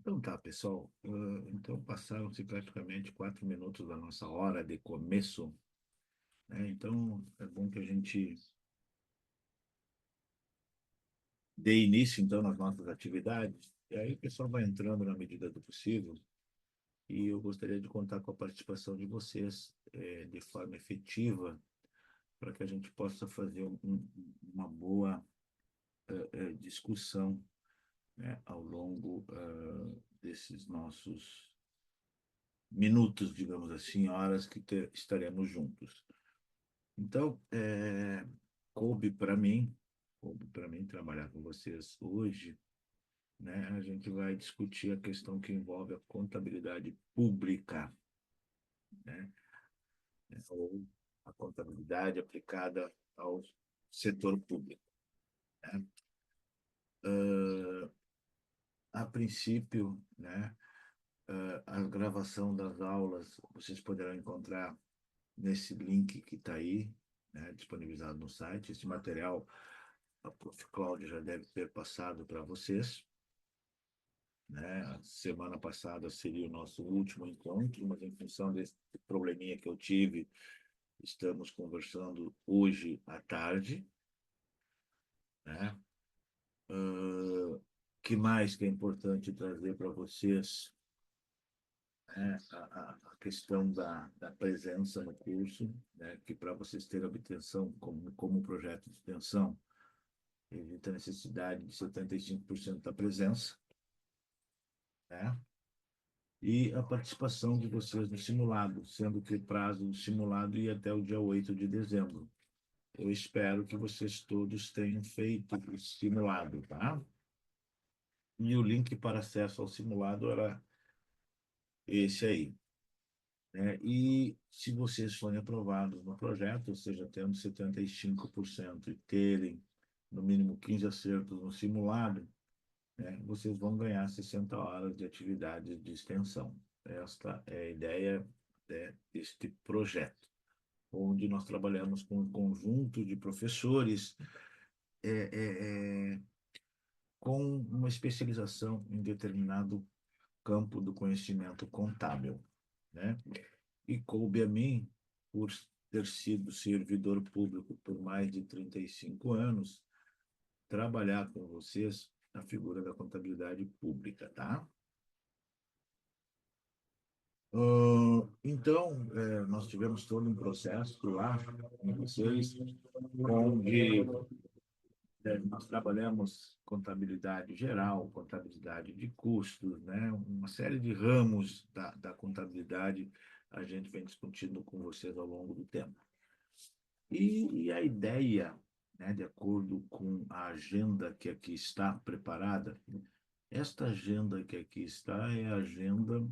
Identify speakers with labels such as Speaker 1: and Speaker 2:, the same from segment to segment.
Speaker 1: Então tá, pessoal. Então passaram-se praticamente 4 minutos da nossa hora de começo, né? Então é bom que a gente dê início então nas nossas atividades. E aí o pessoal vai entrando na medida do possível. E eu gostaria de contar com a participação de vocês de forma efetiva para que a gente possa fazer uma boa discussão, né, ao longo desses nossos minutos, digamos assim, horas que estaremos juntos. Então, coube para mim, coube para mim trabalhar com vocês hoje, né? A gente vai discutir a questão que envolve a contabilidade pública, né? Ou a contabilidade aplicada ao setor público, né? A princípio, né, a gravação das aulas vocês poderão encontrar nesse link que está aí, né, disponibilizado no site. Esse material a Prof. Cláudia já deve ter passado para vocês, né? A semana passada seria o nosso último encontro, mas em função desse probleminha que eu tive, estamos conversando hoje à tarde, né? Que mais que é importante trazer para vocês, né? A questão da presença no curso, né? Que para vocês terem obtenção como projeto de extensão, evita a necessidade de 75% da presença, né? E a participação de vocês no simulado, sendo que o prazo do simulado ia até o dia 8 de dezembro. Eu espero que vocês todos tenham feito o simulado, tá? E o link para acesso ao simulado era esse aí, né? E se vocês forem aprovados no projeto, ou seja, tendo 75% e terem no mínimo 15 acertos no simulado, né, vocês vão ganhar 60 horas de atividades de extensão. Esta é a ideia, né, deste projeto, onde nós trabalhamos com um conjunto de professores é, é, é, com uma especialização em determinado campo do conhecimento contábil, né? E coube a mim, por ter sido servidor público por mais de 35 anos, trabalhar com vocês a figura da contabilidade pública, tá? Então, nós tivemos todo um processo lá com vocês, onde nós trabalhamos contabilidade geral, contabilidade de custos, né? Uma série de ramos da contabilidade a gente vem discutindo com vocês ao longo do tempo. E a ideia, né, de acordo com a agenda que aqui está preparada, esta agenda que aqui está é a agenda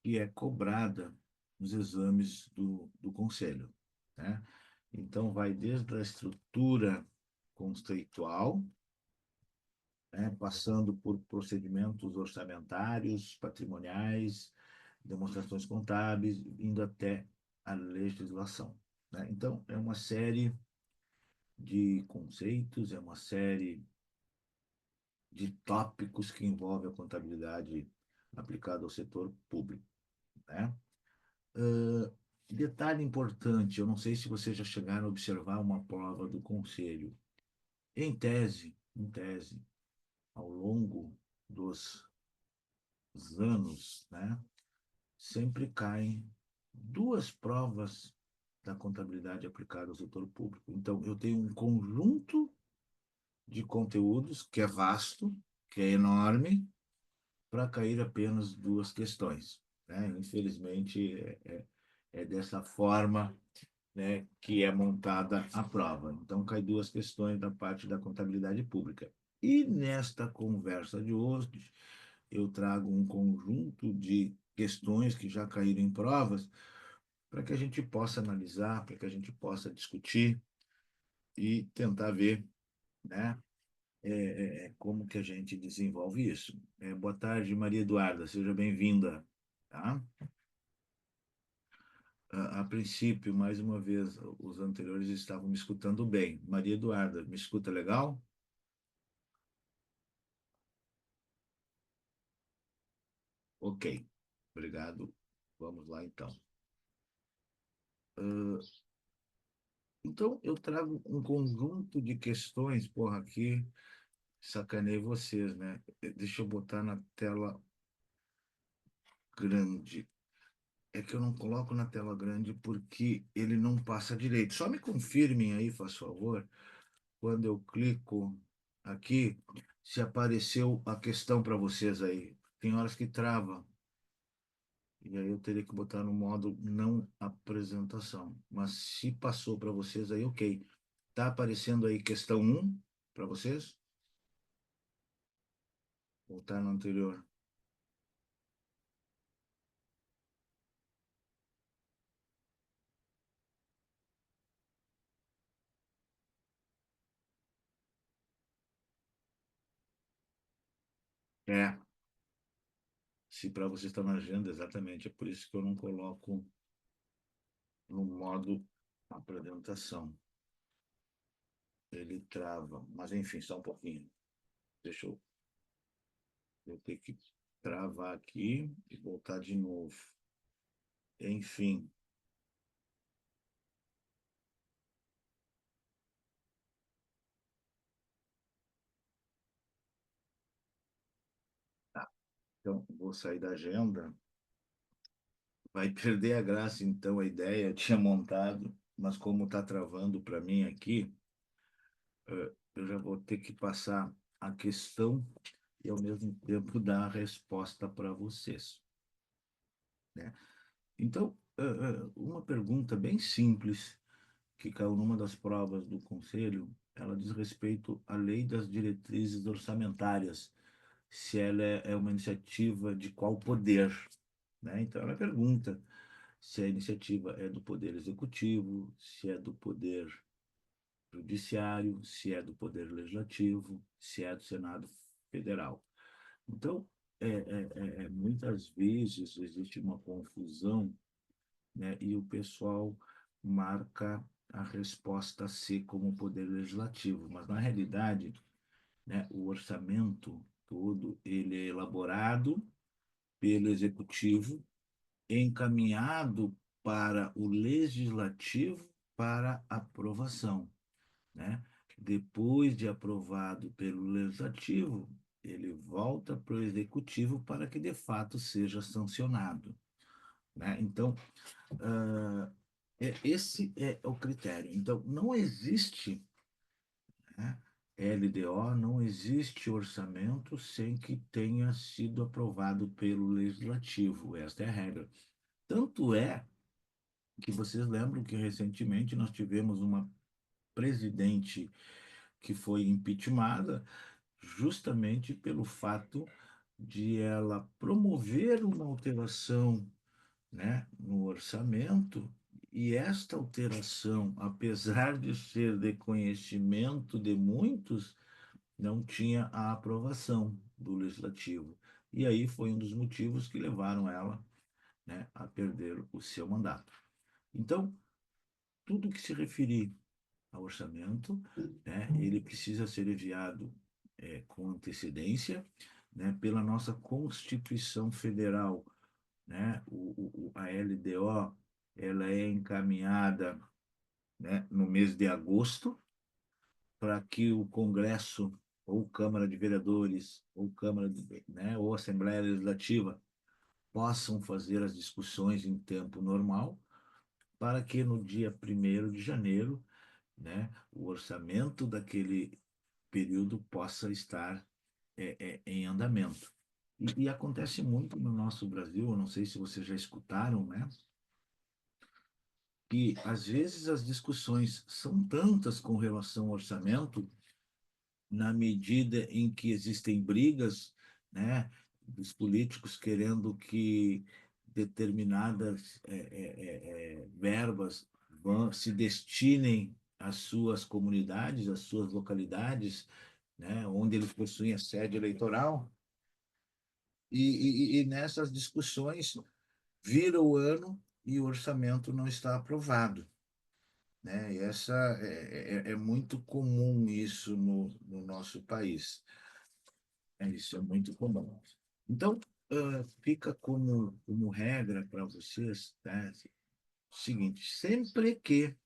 Speaker 1: que é cobrada nos exames do Conselho, né? Então, vai desde a estrutura conceitual, né, passando por procedimentos orçamentários, patrimoniais, demonstrações contábeis, indo até a legislação, né? Então, é uma série de conceitos, é uma série de tópicos que envolve a contabilidade aplicada ao setor público, né? Uh, Detalhe importante, eu não sei se vocês já chegaram a observar uma prova do conselho. Em tese, ao longo dos anos, né, sempre caem duas provas da contabilidade aplicada ao setor público. Então, eu tenho um conjunto de conteúdos que é vasto, que é enorme, para cair apenas duas questões, né? Infelizmente, é dessa forma, né, que é montada a prova. Então, cai duas questões da parte da contabilidade pública. E nesta conversa de hoje, eu trago um conjunto de questões que já caíram em provas, para que a gente possa analisar, para que a gente possa discutir e tentar ver, né, como que a gente desenvolve isso. Boa tarde, Maria Eduarda, seja bem-vinda. Tá? A princípio, mais uma vez, os anteriores estavam me escutando bem. Maria Eduarda, me escuta legal? Ok, obrigado. Vamos lá, então. Ah, então, eu trago um conjunto de questões, porra, aqui, sacanei vocês, né? Deixa eu botar na tela grande. É que eu não coloco na tela grande porque ele não passa direito. Só me confirmem aí, faz favor, quando eu clico aqui, se apareceu a questão para vocês aí. Tem horas que trava. E aí eu teria que botar no modo não apresentação. Mas se passou para vocês aí, ok. Tá aparecendo aí questão um para vocês? Ou tá no anterior? É, se para vocês está na agenda, exatamente. É por isso que eu não coloco no modo apresentação. Ele trava. Mas enfim, só um pouquinho. Deixa eu ter que travar aqui e voltar de novo. Enfim, tá. Então, vou sair da agenda. Vai perder a graça, então, a ideia. Eu tinha montado, mas como está travando para mim aqui, eu já vou ter que passar a questão e, ao mesmo tempo, dar a resposta para vocês, né? Então, uma pergunta bem simples que caiu numa das provas do Conselho, ela diz respeito à Lei das Diretrizes Orçamentárias, se ela é uma iniciativa de qual poder, né? Então, ela pergunta se a iniciativa é do Poder Executivo, se é do Poder Judiciário, se é do Poder Legislativo, se é do Senado Federal. Então, muitas vezes existe uma confusão, né, e o pessoal marca a resposta C como Poder Legislativo, mas na realidade, né, o orçamento todo ele é elaborado pelo Executivo, encaminhado para o Legislativo para aprovação, né? Depois de aprovado pelo Legislativo, ele volta para o Executivo para que de fato seja sancionado, né? Então, uh, esse é o critério. Então, não existe, né, LDO, não existe orçamento sem que tenha sido aprovado pelo Legislativo. Esta é a regra. Tanto é que vocês lembram que recentemente nós tivemos uma presidente que foi impeachmentada justamente pelo fato de ela promover uma alteração, né, no orçamento, e esta alteração, apesar de ser de conhecimento de muitos, não tinha a aprovação do legislativo. E aí foi um dos motivos que levaram ela, né, a perder o seu mandato. Então, tudo que se referir ao orçamento, né, ele precisa ser enviado com antecedência, né, pela nossa Constituição Federal, né, a LDO, ela é encaminhada, né, no mês de agosto para que o Congresso ou Câmara de Vereadores ou né, ou Assembleia Legislativa possam fazer as discussões em tempo normal, para que no dia 1º de janeiro, né, o orçamento daquele período possa estar em andamento. E acontece muito no nosso Brasil, eu não sei se vocês já escutaram, né, que às vezes as discussões são tantas com relação ao orçamento, na medida em que existem brigas, né, dos políticos querendo que determinadas verbas se destinem às suas comunidades, às suas localidades, né, onde eles possuem a sede eleitoral, e nessas discussões vira o ano e o orçamento não está aprovado, né? E é muito comum isso no nosso país. Isso é muito comum. Então, fica como regra para vocês, né? Seguinte, sempre que,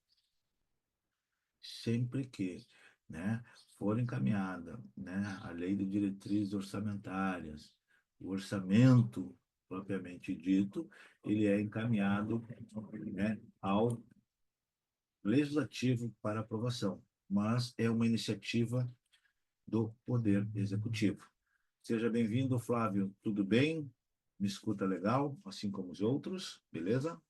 Speaker 1: né, for encaminhada, né, a lei de diretrizes orçamentárias, o orçamento propriamente dito, ele é encaminhado, né, ao legislativo para aprovação, mas é uma iniciativa do Poder Executivo. Seja bem-vindo, Flávio. Tudo bem? Me escuta legal, assim como os outros, beleza?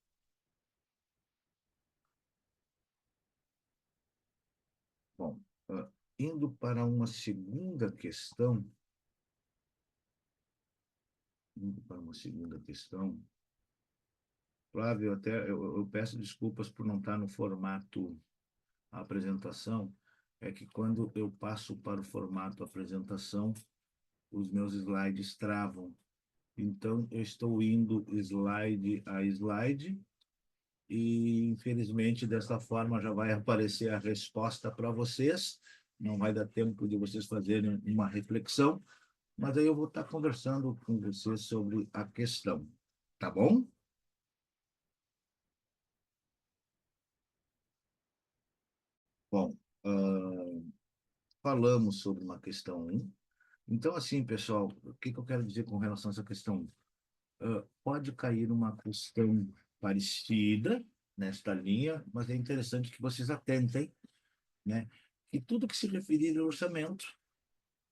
Speaker 1: Bom, indo para uma segunda questão, indo para uma segunda questão, Flávio, eu peço desculpas por não estar no formato apresentação, é que quando eu passo para o formato apresentação, os meus slides travam. Então, eu estou indo slide a slide e, infelizmente, dessa forma já vai aparecer a resposta para vocês. Não vai dar tempo de vocês fazerem uma reflexão, mas aí eu vou estar conversando com vocês sobre a questão. Tá bom? Bom, falamos sobre uma questão 1. Então, assim, pessoal, o que que eu quero dizer com relação a essa questão 1? Pode cair uma questão parecida nesta linha, mas é interessante que vocês atentem, né? Que tudo que se referir ao orçamento,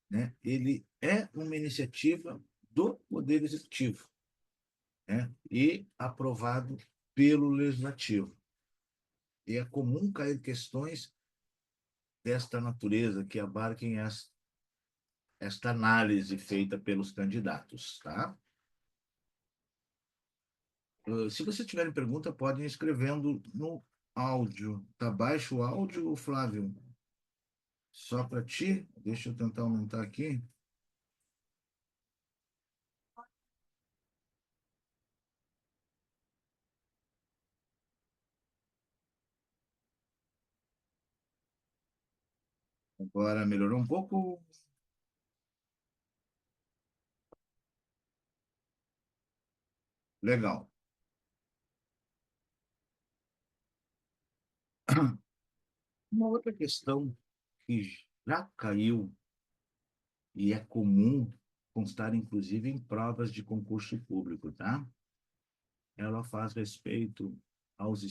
Speaker 1: né, ele é uma iniciativa do Poder Executivo, né, e aprovado pelo Legislativo. E é comum cair questões desta natureza que abarquem esta análise feita pelos candidatos, tá? Se você tiverem pergunta, podem ir escrevendo no áudio. Tá baixo o áudio, Flávio? Só para ti? Deixa eu tentar aumentar aqui. Agora melhorou um pouco? Legal. Uma outra questão que já caiu e é comum constar, inclusive, em provas de concurso público, tá? Ela faz respeito aos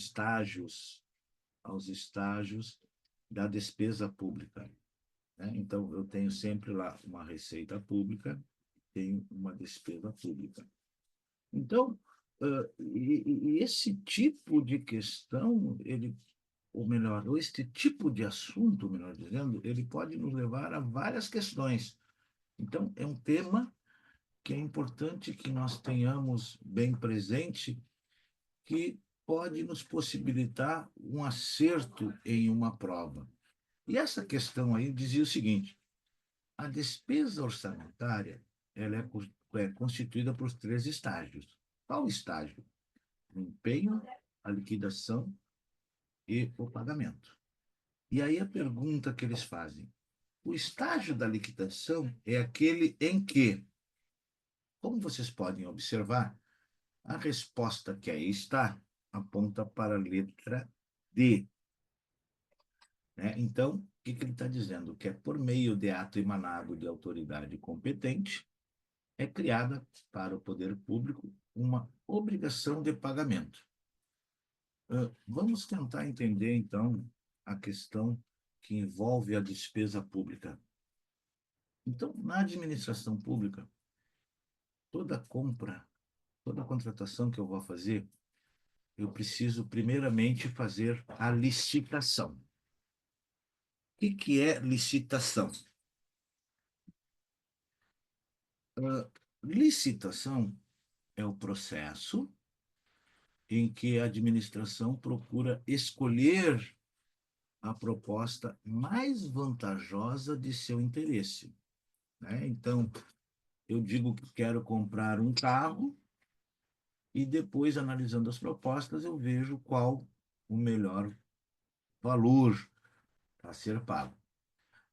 Speaker 1: aos estágios da despesa pública, né? Então, eu tenho sempre lá uma receita pública, tenho uma despesa pública. Então, e esse tipo de questão, ele, ou melhor, ou este tipo de assunto, melhor dizendo, ele pode nos levar a várias questões. Então, é um tema que é importante que nós tenhamos bem presente, que pode nos possibilitar um acerto em uma prova. E essa questão aí dizia o seguinte: a despesa orçamentária ela é constituída por três estágios. Qual estágio? O empenho, a liquidação e o pagamento. E aí a pergunta que eles fazem: o estágio da liquidação é aquele em que, como vocês podem observar, a resposta que aí está aponta para a letra D, né? Então, o que que ele está dizendo? Que é por meio de ato emanado de autoridade competente, é criada para o poder público uma obrigação de pagamento. Vamos tentar entender, então, a questão que envolve a despesa pública. Então, na administração pública, toda compra, toda contratação que eu vou fazer, eu preciso primeiramente fazer a licitação. O que é licitação? Licitação é o processo em que a administração procura escolher a proposta mais vantajosa de seu interesse, né? Então, eu digo que quero comprar um carro e depois, analisando as propostas, eu vejo qual o melhor valor a ser pago.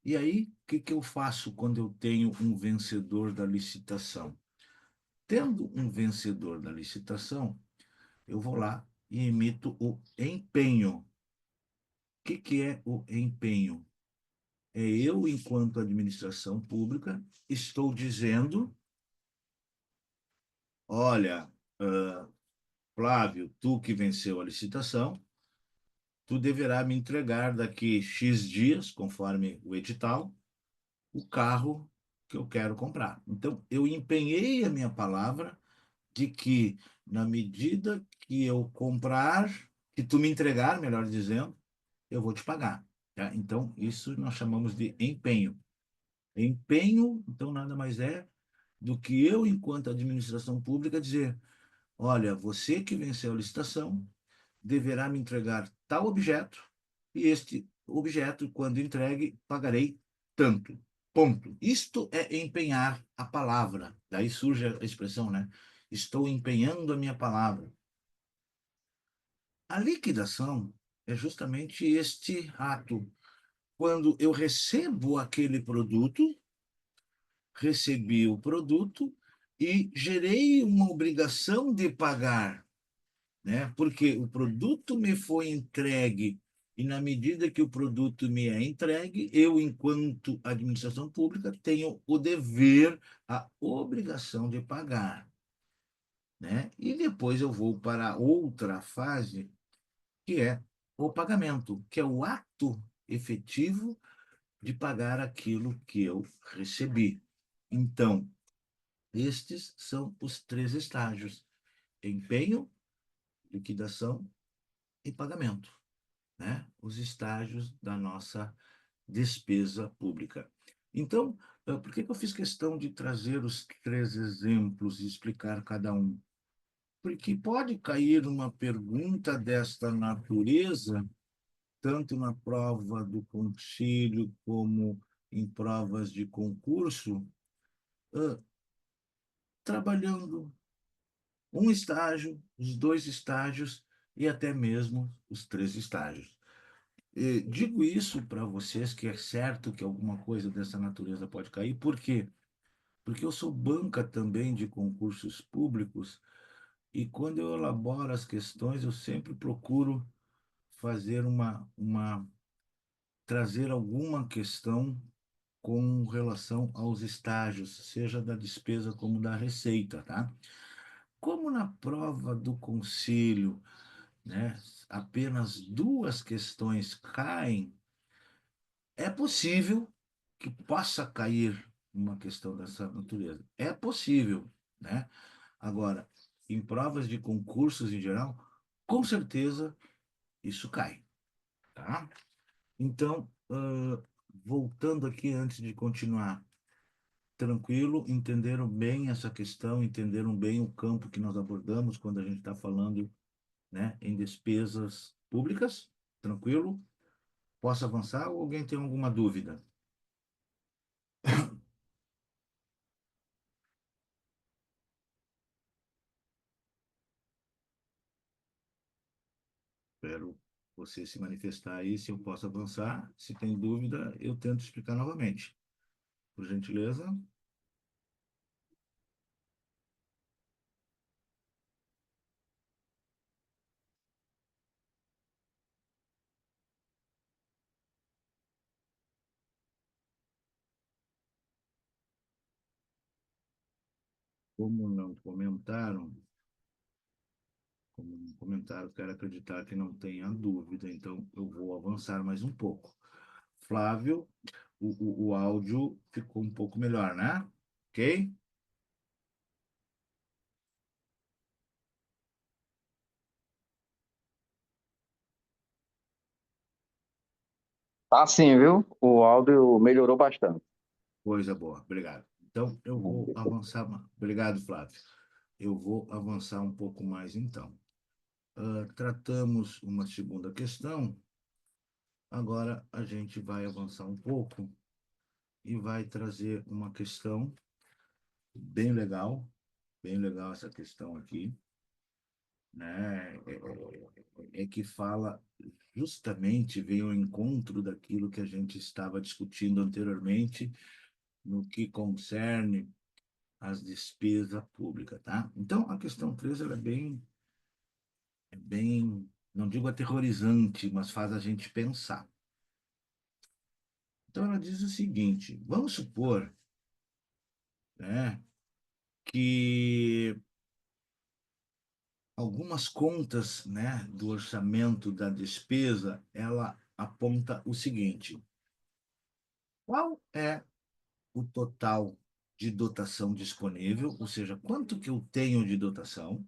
Speaker 1: E aí, o que que eu faço quando eu tenho um vencedor da licitação? Tendo um vencedor da licitação, eu vou lá e emito o empenho. O que é o empenho? É eu, enquanto administração pública, estou dizendo, olha, Flávio, tu que venceu a licitação, tu deverá me entregar daqui X dias, conforme o edital, o carro que eu quero comprar. Então, eu empenhei a minha palavra de que, na medida que eu comprar, que tu me entregar, melhor dizendo, eu vou te pagar. Tá? Então, isso nós chamamos de empenho. Empenho, então, nada mais é do que eu, enquanto administração pública, dizer: olha, você que venceu a licitação deverá me entregar tal objeto, e este objeto, quando entregue, pagarei tanto. Ponto. Isto é empenhar a palavra. Daí surge a expressão, né? Estou empenhando a minha palavra. A liquidação é justamente este ato. Quando eu recebo aquele produto, recebi o produto e gerei uma obrigação de pagar, né? Porque o produto me foi entregue e, na medida que o produto me é entregue, eu, enquanto administração pública, tenho o dever, a obrigação de pagar, né? E depois eu vou para outra fase, que é o pagamento, que é o ato efetivo de pagar aquilo que eu recebi. Então, estes são os três estágios: empenho, liquidação e pagamento, né? Os estágios da nossa despesa pública. Então, por que eu fiz questão de trazer os três exemplos e explicar cada um? Porque pode cair uma pergunta desta natureza, tanto na prova do concílio como em provas de concurso, trabalhando um estágio, os dois estágios e até mesmo os três estágios. E digo isso para vocês que é certo que alguma coisa dessa natureza pode cair, por quê? Porque eu sou banca também de concursos públicos e quando eu elaboro as questões, eu sempre procuro fazer trazer alguma questão com relação aos estágios, seja da despesa como da receita, tá? Como na prova do concílio, né, apenas duas questões caem, é possível que possa cair uma questão dessa natureza. É possível, né? Agora, em provas de concursos em geral, com certeza isso cai, tá? Então, voltando aqui antes de continuar, tranquilo, entenderam bem essa questão, entenderam bem o campo que nós abordamos quando a gente está falando, né, em despesas públicas? Tranquilo? Posso avançar ou alguém tem alguma dúvida? Espero você se manifestar aí, se eu posso avançar. Se tem dúvida, eu tento explicar novamente. Por gentileza, como não comentaram, como não comentaram, quero acreditar que não tenha dúvida, então eu vou avançar mais um pouco. Flávio, o áudio ficou um pouco melhor, né? Ok?
Speaker 2: Tá sim, viu? O áudio melhorou bastante.
Speaker 1: Coisa boa, obrigado. Então, eu vou avançar. Obrigado, Flávio. Eu vou avançar um pouco mais, então. Tratamos uma segunda questão, agora a gente vai avançar um pouco e vai trazer uma questão bem legal essa questão aqui, né? É que fala justamente, vem ao encontro daquilo que a gente estava discutindo anteriormente, no que concerne as despesas públicas, tá? Então, a questão 3 ela é bem, não digo aterrorizante, mas faz a gente pensar. Então, ela diz o seguinte: vamos supor, né, que algumas contas, né, do orçamento da despesa, ela aponta o seguinte: qual é o total de dotação disponível, ou seja, quanto que eu tenho de dotação,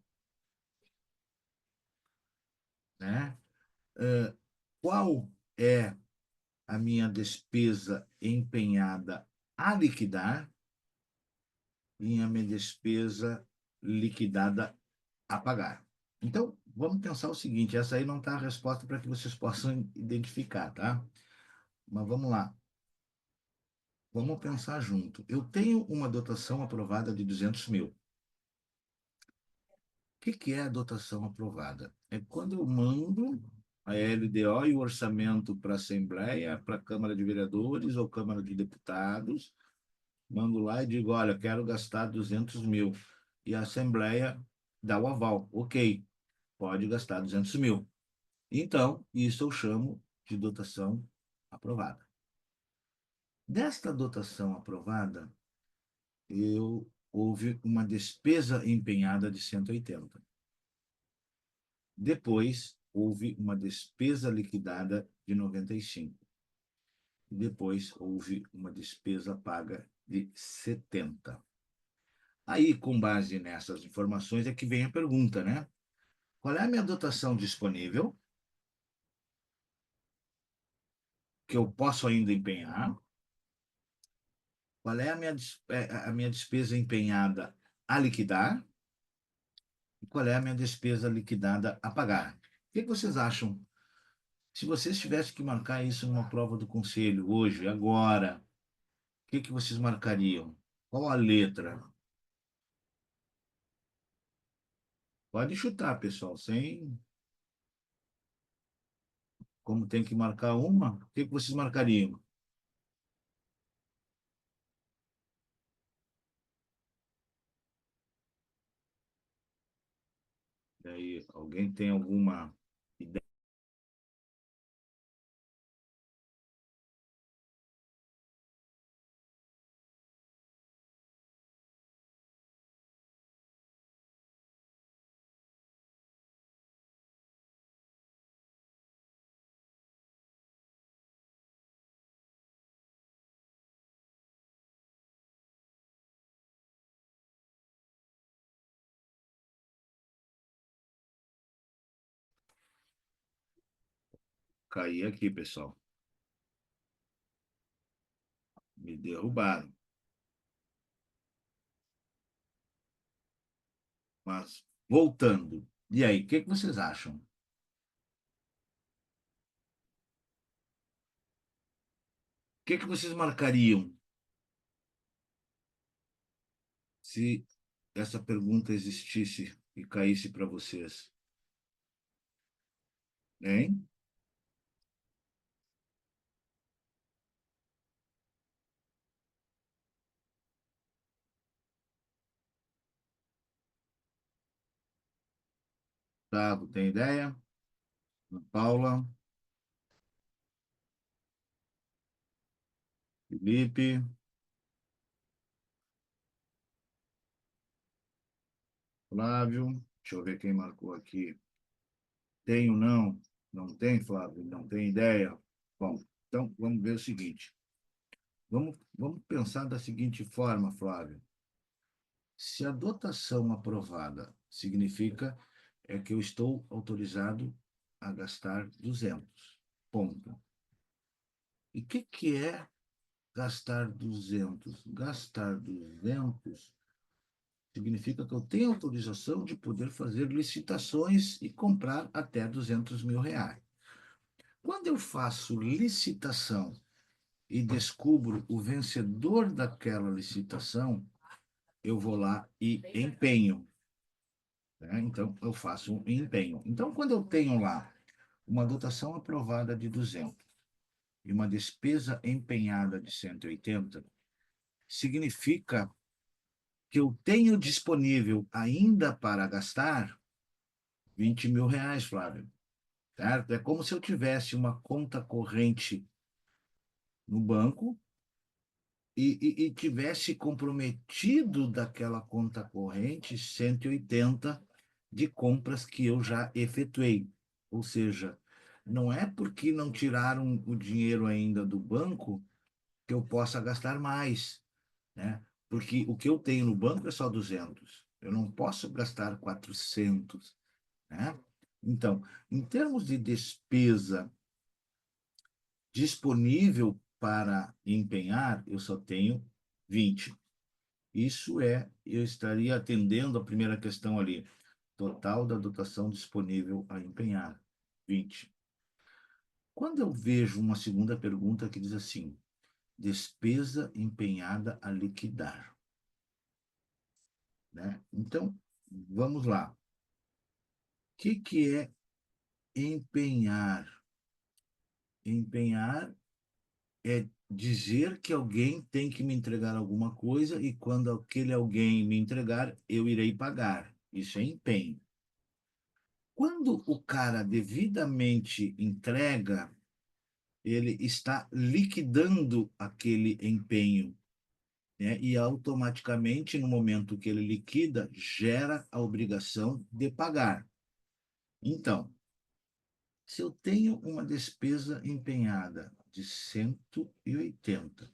Speaker 1: né? Qual é a minha despesa empenhada a liquidar e a minha despesa liquidada a pagar. Então, vamos pensar o seguinte: essa aí não está a resposta para que vocês possam identificar, tá? Mas vamos lá. Vamos pensar junto. Eu tenho uma dotação aprovada de 200 mil. O que é a dotação aprovada? É quando eu mando a LDO e o orçamento para a Assembleia, para a Câmara de Vereadores ou Câmara de Deputados, mando lá e digo: olha, quero gastar 200 mil. E a Assembleia dá o aval. Ok, pode gastar 200 mil. Então, isso eu chamo de dotação aprovada. Desta dotação aprovada, houve uma despesa empenhada de 180. Depois, houve uma despesa liquidada de 95. E depois, houve uma despesa paga de 70. Aí, com base nessas informações, é que vem a pergunta, né? Qual é a minha dotação disponível, que eu posso ainda empenhar? Qual é a minha despesa empenhada a liquidar? E qual é a minha despesa liquidada a pagar? O que vocês acham? Se vocês tivessem que marcar isso numa prova do conselho, hoje, agora, o que vocês marcariam? Qual a letra? Pode chutar, pessoal, sem. Como tem que marcar uma, o que vocês marcariam? E aí, alguém tem alguma ideia? Cair aqui, pessoal. Me derrubaram. Mas, voltando. E aí, o que vocês acham? O que vocês marcariam se essa pergunta existisse e caísse para vocês? Hein? Gustavo, tem ideia? Ana Paula, Felipe, Flávio. Deixa eu ver quem marcou aqui. Tem ou não? Não tem, Flávio? Não tem ideia? Bom, então vamos ver o seguinte. Vamos pensar da seguinte forma, Flávio. Se a dotação aprovada significa que eu estou autorizado a gastar 200, ponto. E o que é gastar 200? Gastar 200 significa que eu tenho autorização de poder fazer licitações e comprar até 200 mil reais. Quando eu faço licitação e descubro o vencedor daquela licitação, eu vou lá e empenho. Né? Então, eu faço um empenho. Então, quando eu tenho lá uma dotação aprovada de 200 e uma despesa empenhada de 180, significa que eu tenho disponível ainda para gastar R$ 20.000, Flávio, certo? É como se eu tivesse uma conta corrente no banco e tivesse comprometido daquela conta corrente 180 de compras que eu já efetuei. Ou seja, não é porque não tiraram o dinheiro ainda do banco que eu possa gastar mais, né? Porque o que eu tenho no banco é só 200. Eu não posso gastar 400, né? Então, em termos de despesa disponível para empenhar, eu só tenho 20. Isso eu estaria atendendo a primeira questão ali, total da dotação disponível a empenhar, 20. Quando eu vejo uma segunda pergunta que diz assim, despesa empenhada a liquidar, né? Então, vamos lá. O que é empenhar? Empenhar é dizer que alguém tem que me entregar alguma coisa e quando aquele alguém me entregar, eu irei pagar. Isso é empenho. Quando o cara devidamente entrega, ele está liquidando aquele empenho, né? E automaticamente, no momento que ele liquida, gera a obrigação de pagar. Então, se eu tenho uma despesa empenhada de 180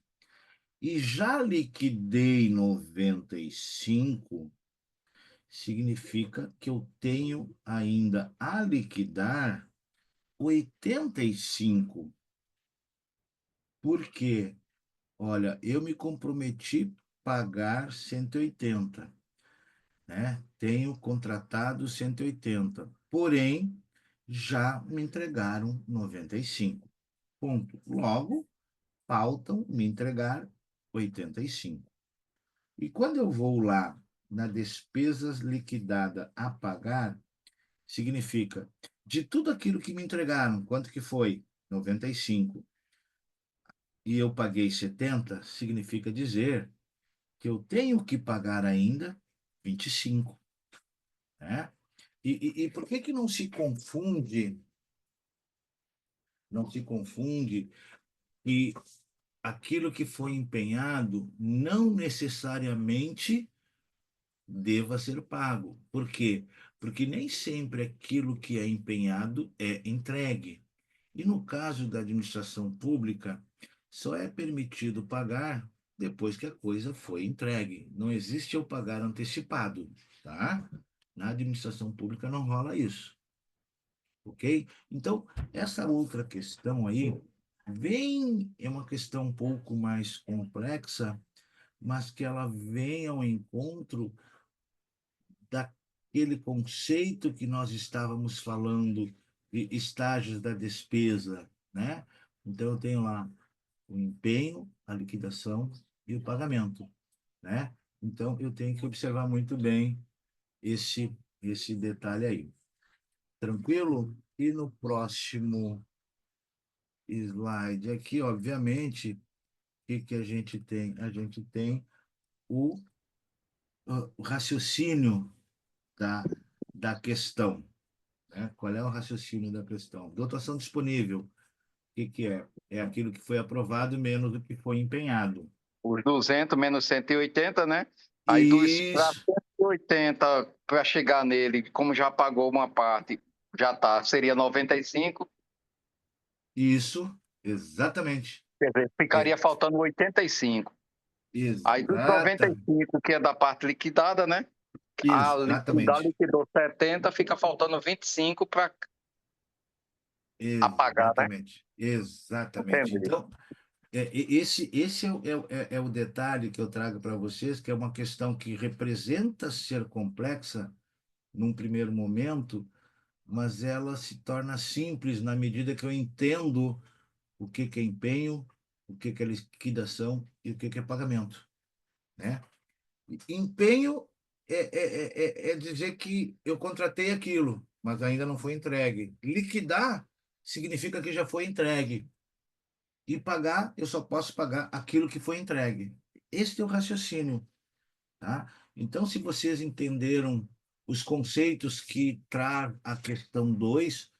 Speaker 1: e já liquidei 95, significa que eu tenho ainda a liquidar 85. Por quê? Olha, eu me comprometi a pagar 180, né? Tenho contratado 180, porém já me entregaram 95. Ponto. Logo, faltam me entregar 85. E quando eu vou lá na despesas liquidada a pagar, significa de tudo aquilo que me entregaram, quanto que foi? 95. E eu paguei 70, significa dizer que eu tenho que pagar ainda 25, né? E por que que não se confunde e aquilo que foi empenhado não necessariamente deva ser pago. Por quê? Porque nem sempre aquilo que é empenhado é entregue. E no caso da administração pública, só é permitido pagar depois que a coisa foi entregue. Não existe eu pagar antecipado, tá? Na administração pública não rola isso, ok? Então, essa outra questão aí é uma questão um pouco mais complexa, mas que ela vem ao encontro daquele conceito que nós estávamos falando de estágios da despesa, né? Então, eu tenho lá o empenho, a liquidação e o pagamento, né? Então, eu tenho que observar muito bem esse detalhe aí. Tranquilo? E no próximo slide aqui, obviamente, o que a gente tem? A gente tem o, o raciocínio da questão, né? Qual é o raciocínio da questão? Dotação disponível, o que é? É aquilo que foi aprovado menos do que foi empenhado.
Speaker 2: Os 200 menos 180, né? Aí dos para
Speaker 1: Isso,
Speaker 2: 180 para chegar nele, como já pagou uma parte, já tá, seria 95,
Speaker 1: isso, exatamente.
Speaker 2: quer dizer,
Speaker 1: É,
Speaker 2: ficaria faltando 85. Aí dos
Speaker 1: exata,
Speaker 2: 95, que é da parte liquidada, né? A liquidar
Speaker 1: exatamente.
Speaker 2: liquidou 70, fica faltando 25 para apagar, né?
Speaker 1: Exatamente, exatamente.
Speaker 2: Entendi.
Speaker 1: Então, esse é o detalhe que eu trago para vocês, que é uma questão que representa ser complexa num primeiro momento, mas ela se torna simples na medida que eu entendo o que é empenho, o que é liquidação e o que é pagamento, né? Empenho é dizer que eu contratei aquilo, mas ainda não foi entregue. Liquidar significa que já foi entregue. E pagar, eu só posso pagar aquilo que foi entregue. Esse é o raciocínio. tá? Então, se vocês entenderam os conceitos que traz a questão 2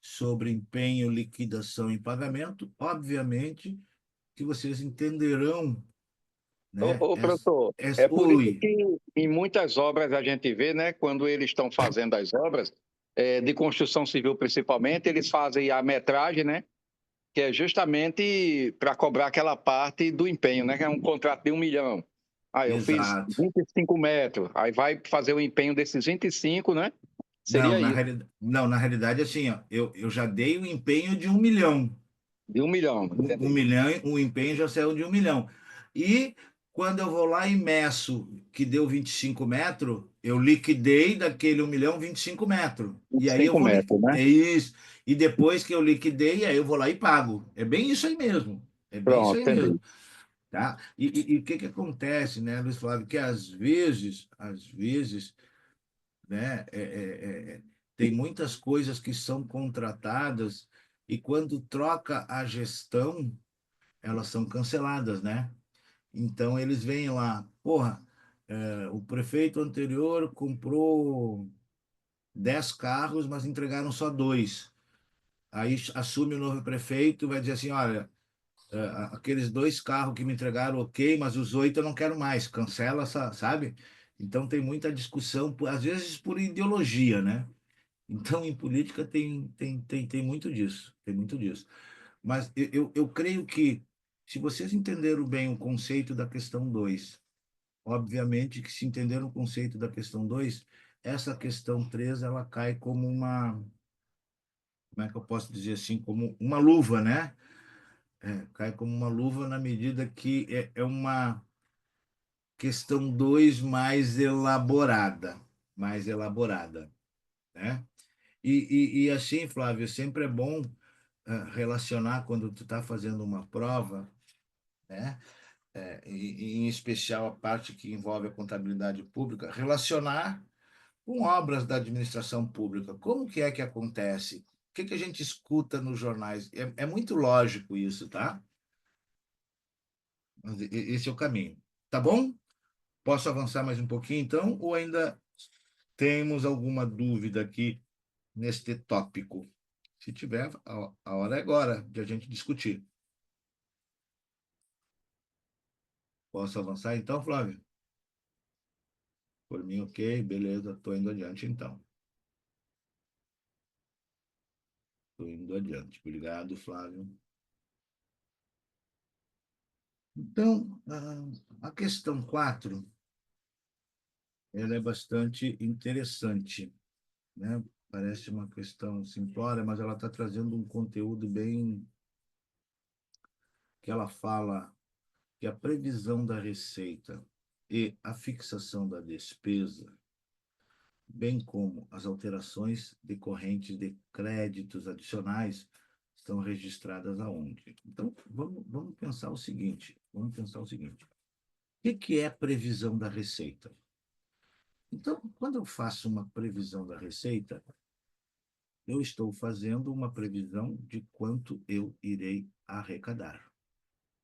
Speaker 1: sobre empenho, liquidação e pagamento, obviamente que vocês entenderão, né?
Speaker 2: Professor, é por isso
Speaker 1: Ui,
Speaker 2: que em muitas obras a gente vê, né, quando eles estão fazendo as obras, de construção civil principalmente, eles fazem a metragem, né, que é justamente para cobrar aquela parte do empenho, né, que é um contrato de 1 milhão. Aí eu fiz
Speaker 1: exato.
Speaker 2: 25 metros, aí vai fazer o empenho desses 25, né? Seria isso,
Speaker 1: Não, na realidade, assim, ó, eu já dei o empenho de 1 milhão.
Speaker 2: de 1 milhão,
Speaker 1: Um
Speaker 2: entendi.
Speaker 1: milhão, o empenho já saiu de 1 milhão. E quando eu vou lá e meço que deu 25 metros, eu liquidei daquele 1 milhão 25 metros. E aí eu
Speaker 2: 25
Speaker 1: vou.
Speaker 2: metros, né?
Speaker 1: É isso. E depois que eu liquidei, aí eu vou lá e pago. É bem isso aí mesmo. É bem isso
Speaker 2: Pronto,
Speaker 1: aí
Speaker 2: entendi.
Speaker 1: mesmo. Tá? E o que que acontece, né, Luiz Flávio? Que às vezes, né, tem muitas coisas que são contratadas e quando troca a gestão, elas são canceladas, né? Então eles vêm lá, porra, o prefeito anterior comprou 10 carros, mas entregaram só dois. Aí assume o novo prefeito e vai dizer assim, olha, aqueles 2 carros que me entregaram, ok, mas os 8 eu não quero mais, cancela essa, sabe? Então tem muita discussão, às vezes por ideologia, né? Então em política tem muito disso, tem muito disso. Mas eu creio que, se vocês entenderam bem o conceito da questão 2, obviamente que se entenderam o conceito da questão 2, essa questão 3 ela cai como como é que eu posso dizer assim, como uma luva, né? Cai como uma luva na medida que é uma questão 2 mais elaborada, né? E assim, Flávio, sempre é bom relacionar quando tu está fazendo uma prova, né? Em especial a parte que envolve a contabilidade pública, relacionar com obras da administração pública. Como que é que acontece? O que que a gente escuta nos jornais? É muito lógico isso, tá? Mas esse é o caminho. Tá bom? Posso avançar mais um pouquinho, então? Ou ainda temos alguma dúvida aqui neste tópico? Se tiver, a hora é agora de a gente discutir. Posso avançar então, Flávio? Por mim, ok, beleza, estou indo adiante então. Estou indo adiante. Obrigado, Flávio. Então, a questão 4, ela é bastante interessante, né? Parece uma questão simplória, mas ela está trazendo um conteúdo bem que ela fala que a previsão da receita e a fixação da despesa, bem como as alterações decorrentes de créditos adicionais, estão registradas aonde? Então, vamos pensar o seguinte, o que é previsão da receita? Então, quando eu faço uma previsão da receita, eu estou fazendo uma previsão de quanto eu irei arrecadar.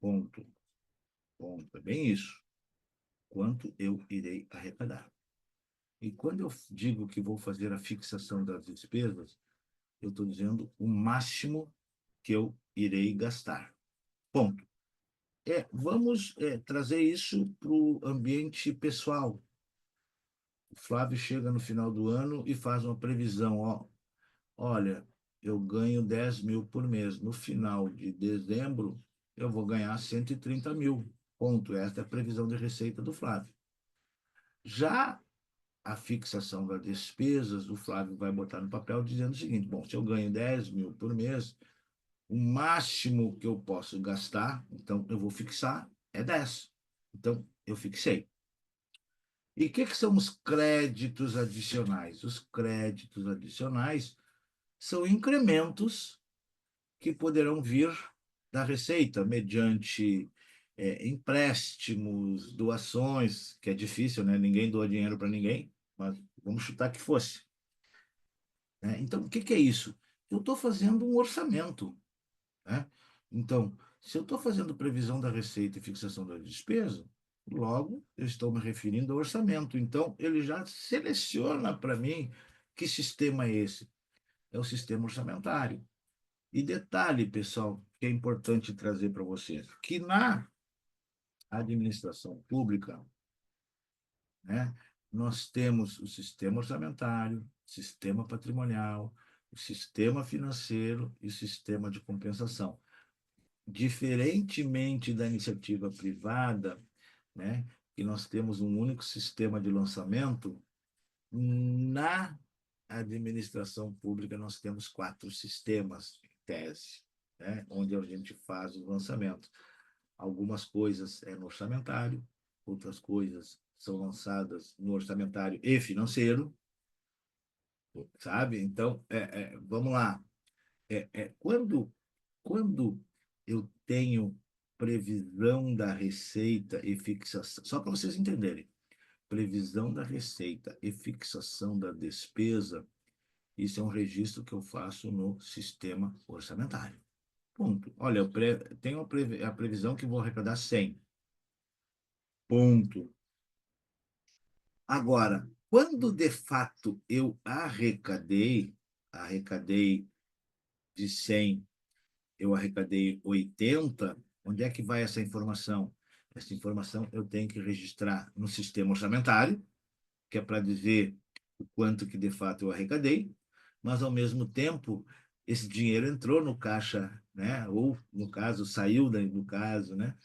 Speaker 1: Ponto. Ponto. É bem isso. Quanto eu irei arrecadar. E quando eu digo que vou fazer a fixação das despesas, eu estou dizendo o máximo que eu irei gastar. Ponto. Vamos trazer isso para o ambiente pessoal. O Flávio chega no final do ano e faz uma previsão. Ó, olha, eu ganho 10 mil por mês. No final de dezembro, eu vou ganhar 130 mil. Ponto. Esta é a previsão de receita do Flávio. Já a fixação das despesas, o Flávio vai botar no papel dizendo o seguinte: bom, se eu ganho 10 mil por mês, o máximo que eu posso gastar, então eu vou fixar, é 10. Então, eu fixei. E o que são os créditos adicionais? Os créditos adicionais são incrementos que poderão vir da receita, mediante empréstimos, doações, que é difícil, né? Ninguém doa dinheiro para ninguém, mas vamos chutar que fosse. Né? Então, o que que é isso? Eu estou fazendo um orçamento. Né? Então, se eu estou fazendo previsão da receita e fixação da despesa, Logo, eu estou me referindo ao orçamento. Então, ele já seleciona para mim que sistema é esse. É o sistema orçamentário. E detalhe, pessoal, que é importante trazer para vocês, que na administração pública, né, nós temos o sistema orçamentário, sistema patrimonial, o sistema financeiro e o sistema de compensação. Diferentemente da iniciativa privada, né, que nós temos um único sistema de lançamento, na administração pública nós temos 4 sistemas, em tese, né, onde a gente faz o lançamento. Algumas coisas é no orçamentário, outras coisas são lançadas no orçamentário e financeiro, sabe? Então, vamos lá. Quando eu tenho previsão da receita e fixação, só para vocês entenderem, previsão da receita e fixação da despesa, isso é um registro que eu faço no sistema orçamentário. Ponto. Olha, tenho a previsão que vou arrecadar 100. Ponto. Agora, quando de fato eu arrecadei de 100, eu arrecadei 80, onde é que vai essa informação? Essa informação eu tenho que registrar no sistema orçamentário, que é para dizer o quanto que de fato eu arrecadei, mas ao mesmo tempo esse dinheiro entrou no caixa, né? Ou no caso saiu do caso, né?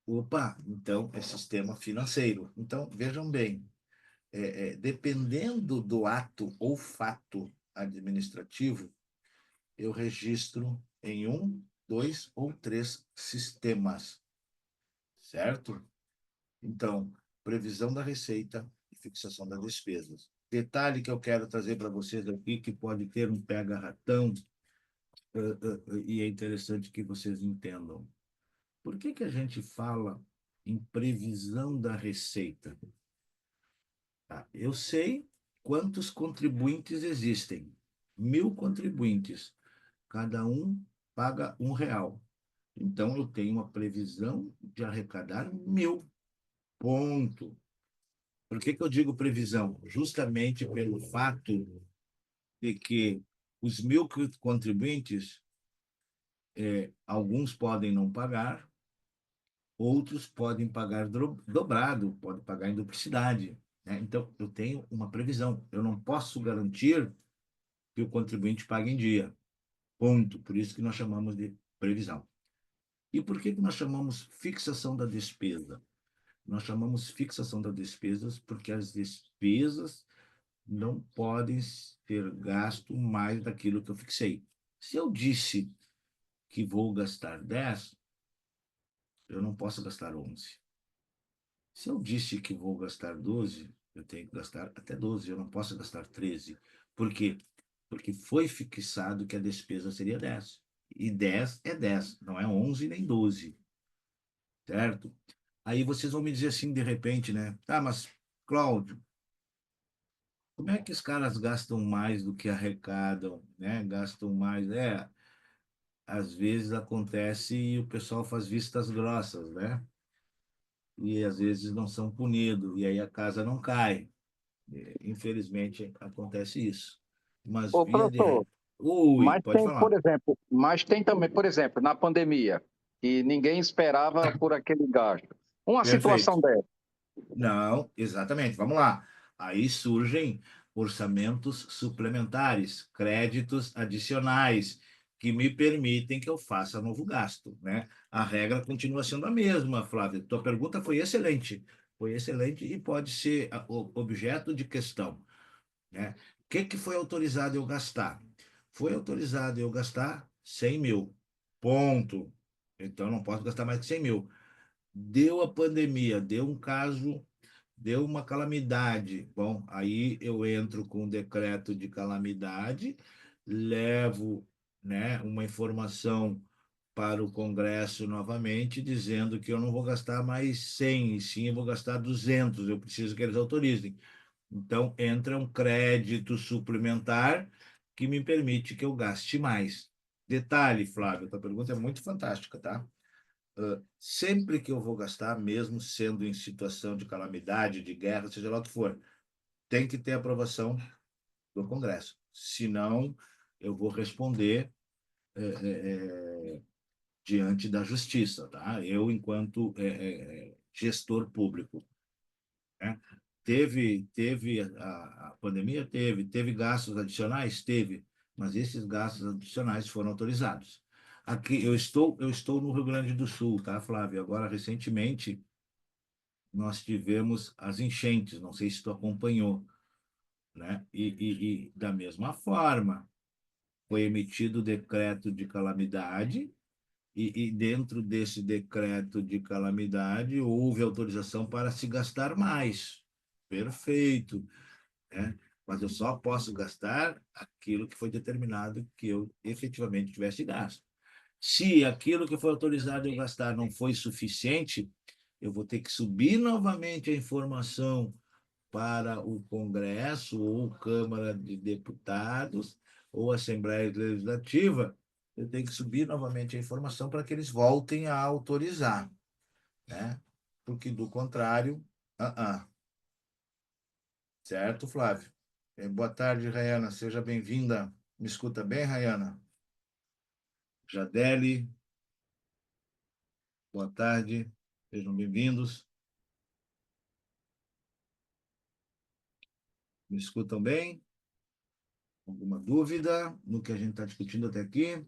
Speaker 1: Opa, então é sistema financeiro. Então vejam bem, dependendo do ato ou fato administrativo, eu registro em um, dois ou três sistemas, certo? Então, previsão da receita e fixação das despesas. Detalhe que eu quero trazer para vocês aqui, que pode ter um pega-ratão, e é interessante que vocês entendam. Por que que a gente fala em previsão da receita? Tá? Eu sei quantos contribuintes existem. 1.000 contribuintes. Cada um paga R$ 1. Então, eu tenho uma previsão de arrecadar 1.000. Ponto. Por que que eu digo previsão? Justamente pelo fato de que os 1.000 contribuintes, alguns podem não pagar, outros podem pagar dobrado, podem pagar em duplicidade, né? Então, eu tenho uma previsão. Eu não posso garantir que o contribuinte pague em dia. Ponto. Por isso que nós chamamos de previsão. E por que que nós chamamos fixação da despesa? Nós chamamos fixação das despesas porque as despesas não podem ser gasto mais daquilo que eu fixei. Se eu disse que vou gastar 10, eu não posso gastar 11. Se eu disse que vou gastar 12, eu tenho que gastar até 12, eu não posso gastar 13. Por quê? Porque foi fixado que a despesa seria 10. E 10 é 10, não é 11 nem 12, certo? Aí vocês vão me dizer assim de repente, né? Tá, mas Cláudio, como é que os caras gastam mais do que arrecadam, né? Gastam mais. Às vezes acontece e o pessoal faz vistas grossas, né? E às vezes não são punidos, e aí a casa não cai. Infelizmente acontece isso. Mas
Speaker 2: Ô,
Speaker 1: via de
Speaker 2: professor,
Speaker 1: regra. Ui,
Speaker 2: mas
Speaker 1: pode
Speaker 2: tem,
Speaker 1: falar.
Speaker 2: por exemplo, mas tem também, por exemplo, na pandemia, que ninguém esperava por aquele gasto. Uma
Speaker 1: Perfeito.
Speaker 2: situação dessa.
Speaker 1: Não, exatamente. Vamos lá. Aí surgem orçamentos suplementares, créditos adicionais, que me permitem que eu faça novo gasto, né? A regra continua sendo a mesma, Flávia. Tua pergunta foi excelente e pode ser objeto de questão, né? O que que foi autorizado eu gastar? Foi autorizado eu gastar 100.000. Ponto. Então, eu não posso gastar mais que 100.000. Deu a pandemia, deu um caso, deu uma calamidade. Bom, aí eu entro com um decreto de calamidade, levo, né, uma informação para o Congresso novamente, dizendo que eu não vou gastar mais 100, e sim eu vou gastar 200, eu preciso que eles autorizem. Então, entra um crédito suplementar que me permite que eu gaste mais. Detalhe, Flávio, a tua pergunta é muito fantástica, tá? sempre que eu vou gastar, mesmo sendo em situação de calamidade, de guerra, seja lá o que for, tem que ter aprovação do Congresso. Senão, eu vou responder diante da justiça, tá? Eu, enquanto gestor público, né? Teve a pandemia? Teve gastos adicionais? Teve, mas esses gastos adicionais foram autorizados. Aqui, eu estou no Rio Grande do Sul, tá, Flávio? Agora, recentemente, nós tivemos as enchentes, não sei se tu acompanhou, né? E da mesma forma, foi emitido o decreto de calamidade, e dentro desse decreto de calamidade houve autorização para se gastar mais. Perfeito, né? Mas eu só posso gastar aquilo que foi determinado que eu efetivamente tivesse gasto. Se aquilo que foi autorizado eu gastar não foi suficiente, eu vou ter que subir novamente a informação para o Congresso ou Câmara de Deputados ou Assembleia Legislativa. Eu tenho que subir novamente a informação para que eles voltem a autorizar, né? Porque do contrário, certo, Flávio? Boa tarde, Rayana. Seja bem-vinda. Me escuta bem, Rayana? Jadele, boa tarde. Sejam bem-vindos. Me escutam bem? Alguma dúvida no que a gente está discutindo até aqui?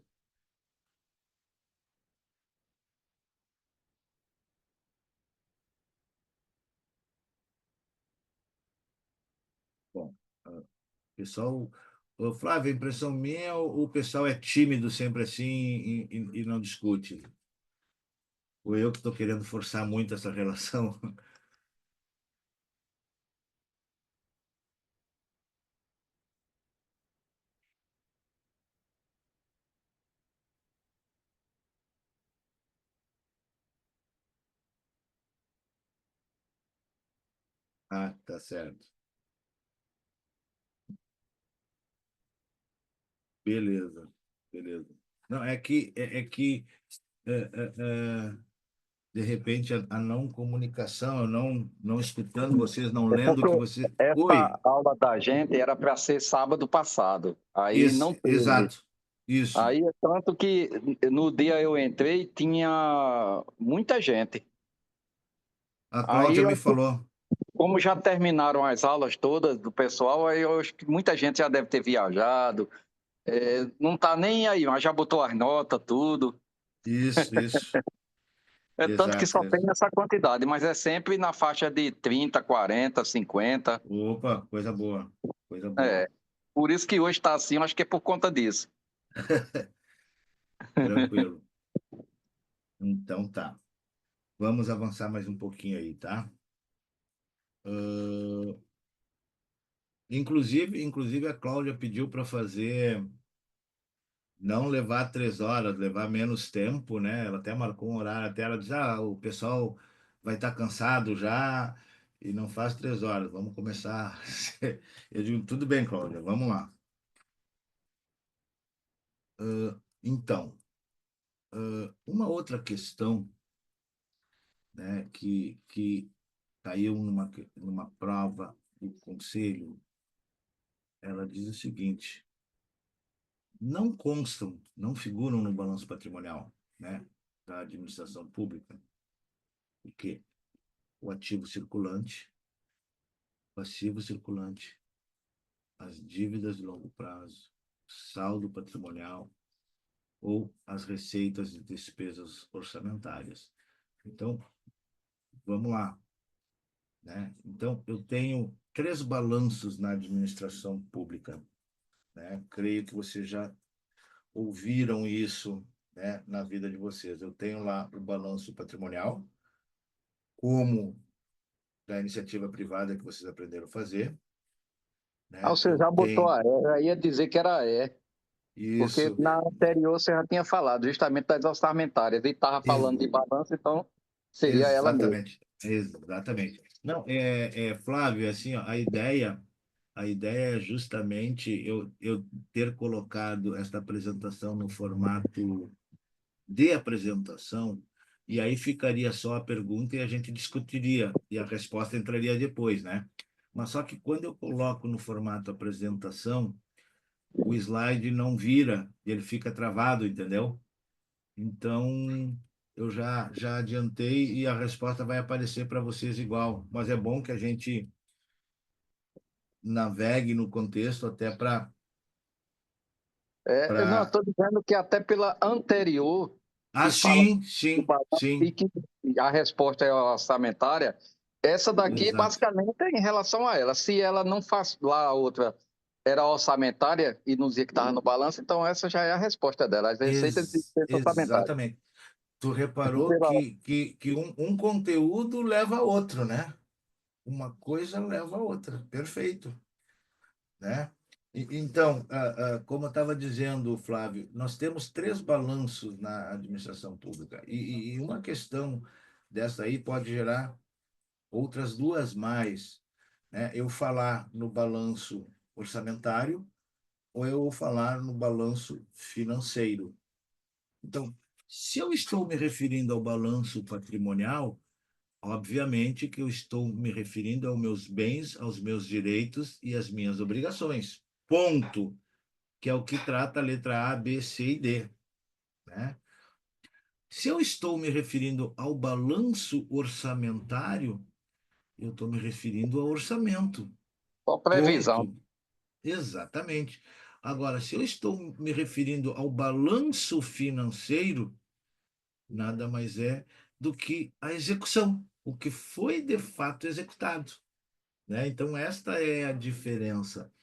Speaker 1: Bom, pessoal, ô, Flávio, a impressão minha, o pessoal é tímido sempre assim e não discute. Ou eu que estou querendo forçar muito essa relação? Ah, tá certo. Beleza, beleza. Não, é, é, é, de repente, a não comunicação, eu não escutando vocês, não
Speaker 2: É
Speaker 1: lendo o
Speaker 2: porque
Speaker 1: que você.
Speaker 2: essa
Speaker 1: Oi,
Speaker 2: aula da gente era para ser sábado passado, aí não
Speaker 1: esse,
Speaker 2: teve.
Speaker 1: exato, isso.
Speaker 2: Aí é tanto que no dia eu entrei, tinha muita gente.
Speaker 1: A
Speaker 2: Aí,
Speaker 1: Cláudia me falou.
Speaker 2: como já terminaram as aulas todas do pessoal, aí eu acho que muita gente já deve ter viajado. Não tá nem aí, mas já botou as notas, tudo.
Speaker 1: Isso,
Speaker 2: É tanto que
Speaker 1: exato.
Speaker 2: só tem essa quantidade, mas é sempre na faixa de 30, 40, 50.
Speaker 1: Opa, coisa boa, coisa boa.
Speaker 2: É. Por isso que hoje está assim, eu acho que é por conta disso.
Speaker 1: Tranquilo. Então tá. Vamos avançar mais um pouquinho aí, tá? Ah, inclusive a Cláudia pediu para fazer, não levar 3 horas, levar menos tempo, né? Ela até marcou um horário, até ela diz, o pessoal vai estar cansado já e não faz 3 horas, vamos começar. Eu digo, tudo bem, Cláudia, vamos lá. Então, uma outra questão, né, que caiu numa prova do Conselho, ela diz o seguinte: não constam, não figuram no balanço patrimonial, né, da administração pública, o quê? O ativo circulante, o passivo circulante, as dívidas de longo prazo, saldo patrimonial ou as receitas e despesas orçamentárias. Então, vamos lá, né? Então, eu tenho 3 balanços na administração pública, né? Creio que vocês já ouviram isso, né, na vida de vocês. Eu tenho lá o balanço patrimonial, como da iniciativa privada que vocês aprenderam a fazer,
Speaker 2: Ah,
Speaker 1: né?
Speaker 2: você
Speaker 1: Eu
Speaker 2: já botou
Speaker 1: tenho
Speaker 2: a E, eu ia dizer que era E, porque
Speaker 1: isso,
Speaker 2: na anterior você já tinha falado justamente das orçamentárias, e estava falando de balanço, então seria ela mesmo.
Speaker 1: exatamente. Não, Flávio, assim, ó, a ideia é justamente eu ter colocado esta apresentação no formato de apresentação, e aí ficaria só a pergunta e a gente discutiria, e a resposta entraria depois, né? Mas só que quando eu coloco no formato apresentação, o slide não vira, ele fica travado, entendeu? Então, eu já adiantei e a resposta vai aparecer para vocês igual. Mas é bom que a gente navegue no contexto até para.
Speaker 2: Não, eu estou dizendo que até pela anterior,
Speaker 1: Ah,
Speaker 2: que fala
Speaker 1: sim,
Speaker 2: do
Speaker 1: sim,
Speaker 2: balanço e
Speaker 1: sim.
Speaker 2: que a resposta é orçamentária, essa daqui
Speaker 1: Exato.
Speaker 2: basicamente é em relação a ela. Se ela não faz lá a outra era orçamentária e não dizia que estava no balanço, então essa já é a resposta dela. As receitas de despesa orçamentária.
Speaker 1: Exatamente. Tu reparou que um conteúdo leva a outro, né? Uma coisa leva a outra. Perfeito, né? Então, como eu estava dizendo, Flávio, nós temos 3 balanços na administração pública e uma questão dessa aí pode gerar outras 2 mais, né? Eu falar no balanço orçamentário ou eu falar no balanço financeiro. Então, se eu estou me referindo ao balanço patrimonial, obviamente que eu estou me referindo aos meus bens, aos meus direitos e às minhas obrigações. Ponto. Que é o que trata a letra A, B, C e D, né? Se eu estou me referindo ao balanço orçamentário, eu estou me referindo ao orçamento.
Speaker 2: Só previsão.
Speaker 1: Ponto. Exatamente. Agora, se eu estou me referindo ao balanço financeiro, nada mais é do que a execução, o que foi de fato executado, né? Então, esta é a diferença.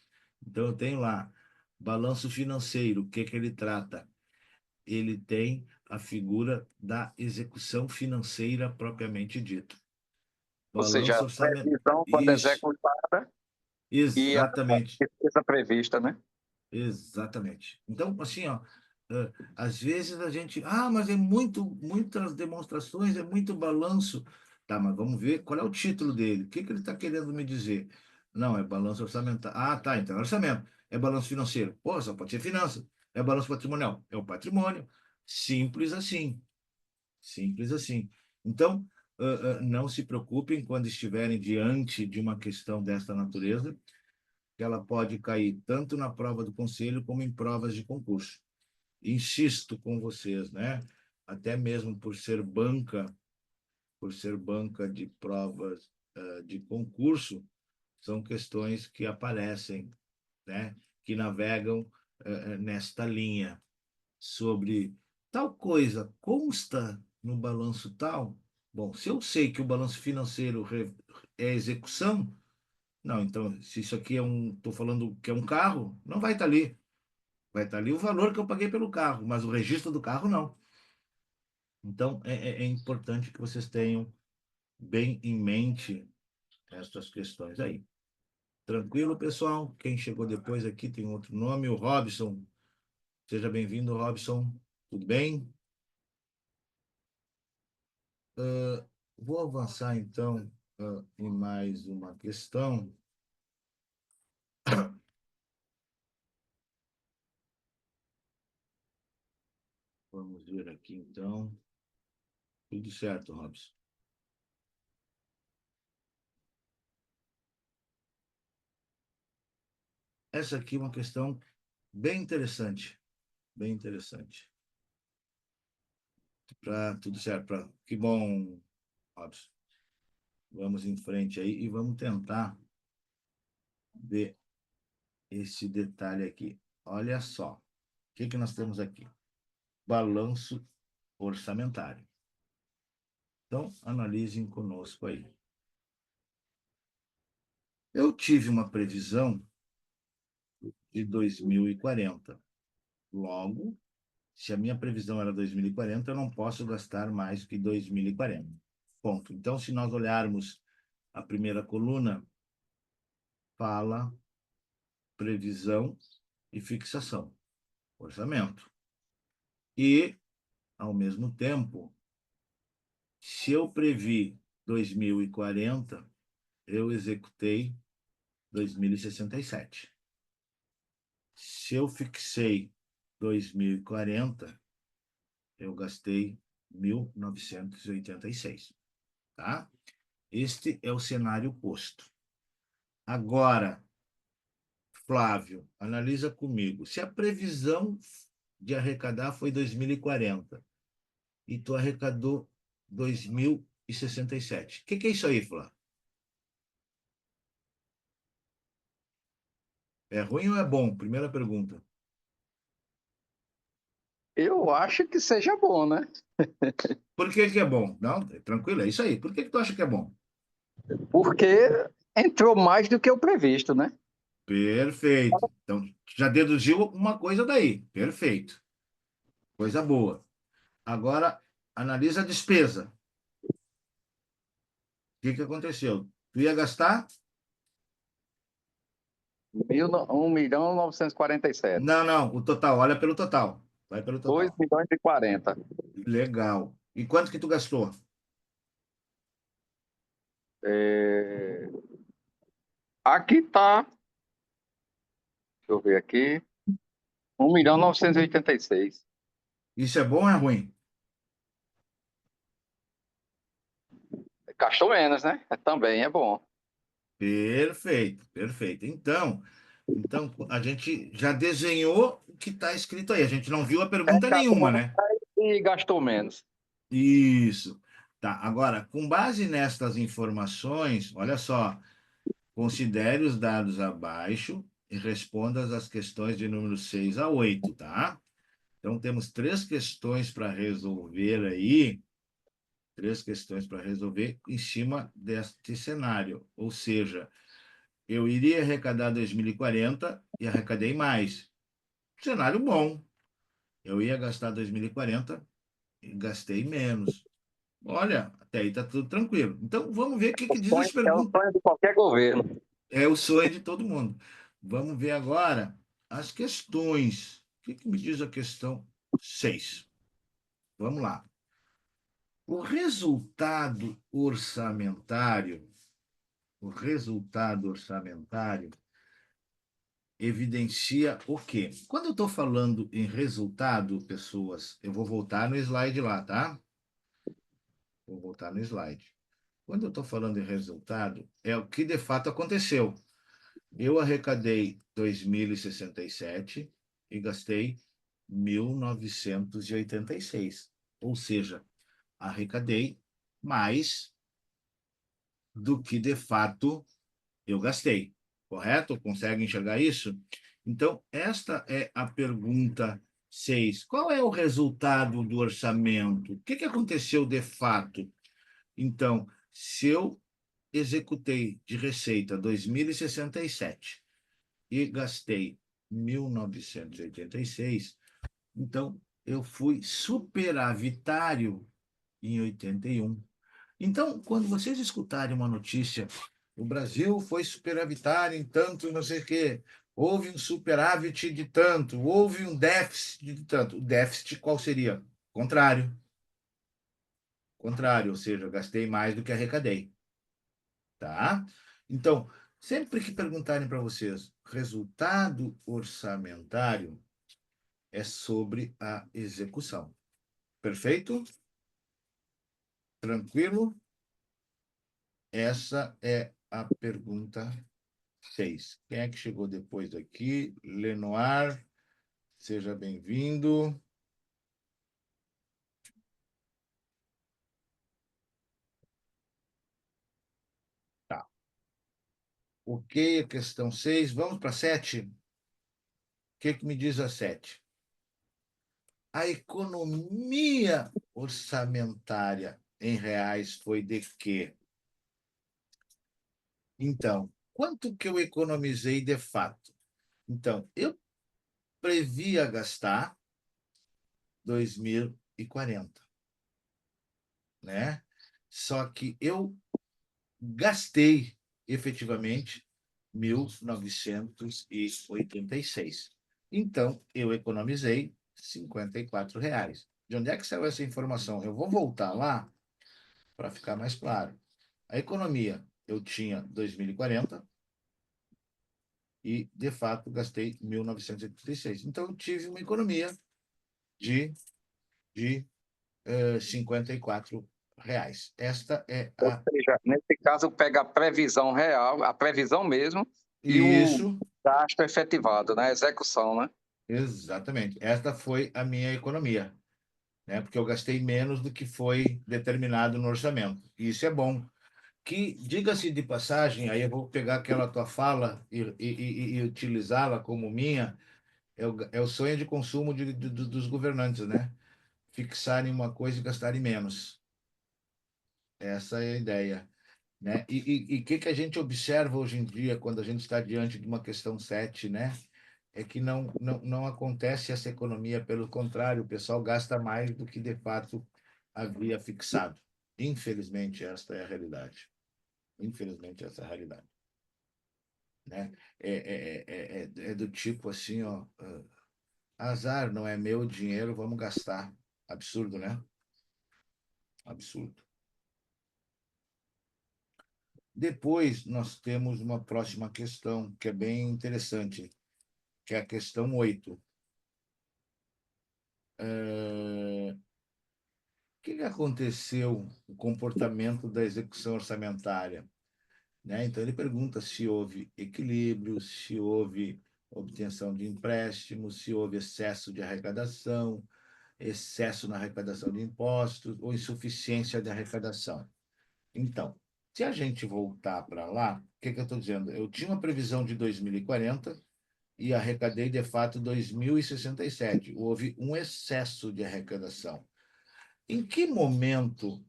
Speaker 1: Então, eu tenho lá balanço financeiro, o que que ele trata? Ele tem a figura da execução financeira propriamente dita.
Speaker 2: Ou seja,
Speaker 1: Balanço
Speaker 2: a
Speaker 1: orçamentário.
Speaker 2: previsão quando
Speaker 1: Isso,
Speaker 2: executada e a
Speaker 1: exatamente.
Speaker 2: despesa prevista, né?
Speaker 1: Exatamente. Então, assim, ó, às vezes a gente, mas é muitas demonstrações, é muito balanço. Tá, mas vamos ver qual é o título dele. O que que ele está querendo me dizer? Não, é balanço orçamentário. Ah, tá, então é orçamento. É balanço financeiro. Pô, só pode ser finança. É balanço patrimonial. É o patrimônio. Simples assim. Simples assim. Então, não se preocupem quando estiverem diante de uma questão desta natureza, que ela pode cair tanto na prova do conselho como em provas de concurso. Insisto com vocês, né? Até mesmo por ser banca de provas de concurso, são questões que aparecem, né? Que navegam nesta linha sobre tal coisa consta no balanço tal. Bom, se eu sei que o balanço financeiro é execução, não, então, se isso aqui estou falando que é um carro, não vai estar ali. Vai estar ali o valor que eu paguei pelo carro, mas o registro do carro não. Então, é importante que vocês tenham bem em mente essas questões aí. Tranquilo, pessoal? Quem chegou depois aqui tem outro nome, o Robson. Seja bem-vindo, Robson. Tudo bem? Vou avançar, então, em mais uma questão. Vamos ver aqui, então. Tudo certo, Robson. Essa aqui é uma questão bem interessante. Bem interessante. Tudo certo. Que bom, Robson. Vamos em frente aí e vamos tentar ver esse detalhe aqui. Olha só. O que que nós temos aqui? Balanço orçamentário. Então, analisem conosco aí. Eu tive uma previsão de 2040. Logo, se a minha previsão era 2040, eu não posso gastar mais que 2040. Ponto. Então, se nós olharmos a primeira coluna, fala previsão e fixação, orçamento. E, ao mesmo tempo, se eu previ 2040, eu executei 2067. Se eu fixei 2040, eu gastei 1.986, tá? Este é o cenário posto. Agora, Flávio, analisa comigo. Se a previsão de arrecadar foi 2040 e tu arrecadou 2067, o que é isso aí, Flávio? É ruim ou é bom? Primeira pergunta.
Speaker 2: Eu acho que seja bom, né?
Speaker 1: Por que que é bom? Não, tranquilo, é isso aí. Por que que tu acha que é bom?
Speaker 2: Porque entrou mais do que o previsto, né?
Speaker 1: Perfeito. Então, já deduziu uma coisa daí. Perfeito. Coisa boa. Agora, analisa a despesa. O que que aconteceu? Tu ia gastar?
Speaker 2: 1.947.
Speaker 1: Não, não, o total. Olha pelo total. Vai pelo
Speaker 2: 2
Speaker 1: total.
Speaker 2: milhões e 40.
Speaker 1: Legal. E quanto que tu gastou?
Speaker 2: É... Aqui tá, deixa eu ver aqui, 1.986.
Speaker 1: Isso é bom ou é ruim?
Speaker 2: Gastou menos, né? Também é bom.
Speaker 1: Perfeito, perfeito. Então a gente já desenhou o que está escrito aí. A gente não viu a pergunta nenhuma,
Speaker 2: Gastou
Speaker 1: né?
Speaker 2: mais e gastou menos.
Speaker 1: Isso. Tá. Agora, com base nestas informações, olha só, considere os dados abaixo e responda às questões de número 6 a 8, tá? Então, temos três questões para resolver aí, três questões para resolver em cima deste cenário. Ou seja, eu iria arrecadar 2040 e arrecadei mais. Cenário bom. Eu ia gastar 2040 e gastei menos. Olha, até aí está tudo tranquilo. Então, vamos ver o que diz as
Speaker 2: É o
Speaker 1: perguntas.
Speaker 2: sonho de qualquer governo.
Speaker 1: É o sonho de todo mundo. Vamos ver agora as questões. O que me diz a questão 6? Vamos lá. O resultado orçamentário evidencia o quê? Quando eu estou falando em resultado, pessoas, eu vou voltar no slide lá, tá? Vou voltar no slide. Quando eu estou falando em resultado, é o que de fato aconteceu. Eu arrecadei 2.067 e gastei 1.986. Ou seja, arrecadei mais do que de fato eu gastei. Correto? Consegue enxergar isso? Então, esta é a pergunta 6. Qual é o resultado do orçamento? O que aconteceu de fato? Então, se eu executei de receita 2.067 e gastei 1.986, então eu fui superavitário em 81. Então, quando vocês escutarem uma notícia, o Brasil foi superavitário em tanto, não sei o quê, houve um superávit de tanto, houve um déficit de tanto. O déficit qual seria? Contrário. Contrário, ou seja, eu gastei mais do que arrecadei. Tá? Então, sempre que perguntarem para vocês, resultado orçamentário é sobre a execução. Perfeito? Tranquilo? Essa é a pergunta 6. Quem é que chegou depois daqui? Lenoir, seja bem-vindo. Tá. Ok, a questão 6. Vamos para 7. O que me diz a 7? A economia orçamentária em reais foi de quê? Então, quanto que eu economizei de fato? Então, eu previa gastar 2040, né? Só que eu gastei efetivamente 1.986. Então, eu economizei R$ 54. De onde é que saiu essa informação? Eu vou voltar lá para ficar mais claro. A economia, eu tinha 2040 e, de fato, gastei 1.986. Então, eu tive uma economia de R$ 54. Esta é
Speaker 2: Ou
Speaker 1: a...
Speaker 2: seja, nesse caso, pega a previsão real, a previsão mesmo, e o
Speaker 1: Isso,
Speaker 2: gasto efetivado, né? A execução, né?
Speaker 1: exatamente. Esta foi a minha economia, né? Porque eu gastei menos do que foi determinado no orçamento. E isso é bom. Que, diga-se de passagem, aí eu vou pegar aquela tua fala e utilizá-la como minha, é o sonho de consumo dos governantes, né? Fixarem uma coisa e gastarem menos. Essa é a ideia, né? E que a gente observa hoje em dia, quando a gente está diante de uma questão 7, né? É que não acontece essa economia, pelo contrário, o pessoal gasta mais do que de fato havia fixado. Infelizmente, esta é a realidade. Infelizmente, essa é a realidade, né? É do tipo assim, ó, azar, não é meu dinheiro, vamos gastar. Absurdo, né? Absurdo. Depois, nós temos uma próxima questão que é bem interessante, que é a questão 8. O que aconteceu o comportamento da execução orçamentária? Né? Então, ele pergunta se houve equilíbrio, se houve obtenção de empréstimos, se houve excesso de arrecadação, excesso na arrecadação de impostos ou insuficiência de arrecadação. Então, se a gente voltar para lá, o que eu estou dizendo? Eu tinha uma previsão de 2040 e arrecadei, de fato, 2067. Houve um excesso de arrecadação. Em que momento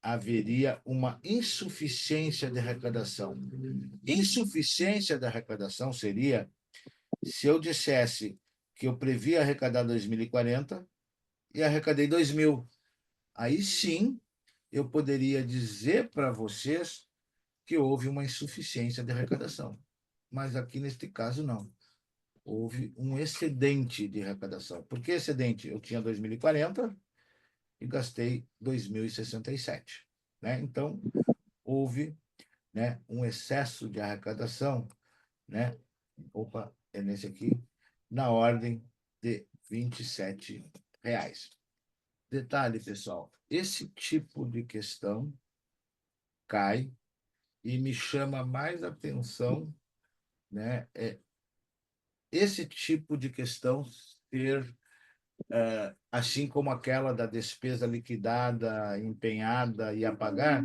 Speaker 1: haveria uma insuficiência de arrecadação? Insuficiência de arrecadação seria se eu dissesse que eu previa arrecadar 2040 e arrecadei 2000. Aí sim, eu poderia dizer para vocês que houve uma insuficiência de arrecadação. Mas aqui, neste caso, não. Houve um excedente de arrecadação. Por que excedente? Eu tinha 2040 e gastei 2067. Né? Então, houve, né, um excesso de arrecadação, né? Opa, é nesse aqui, na ordem de R$ 27. Detalhe, pessoal, esse tipo de questão cai e me chama mais atenção, né? Esse tipo de questão ser assim como aquela da despesa liquidada, empenhada e a pagar,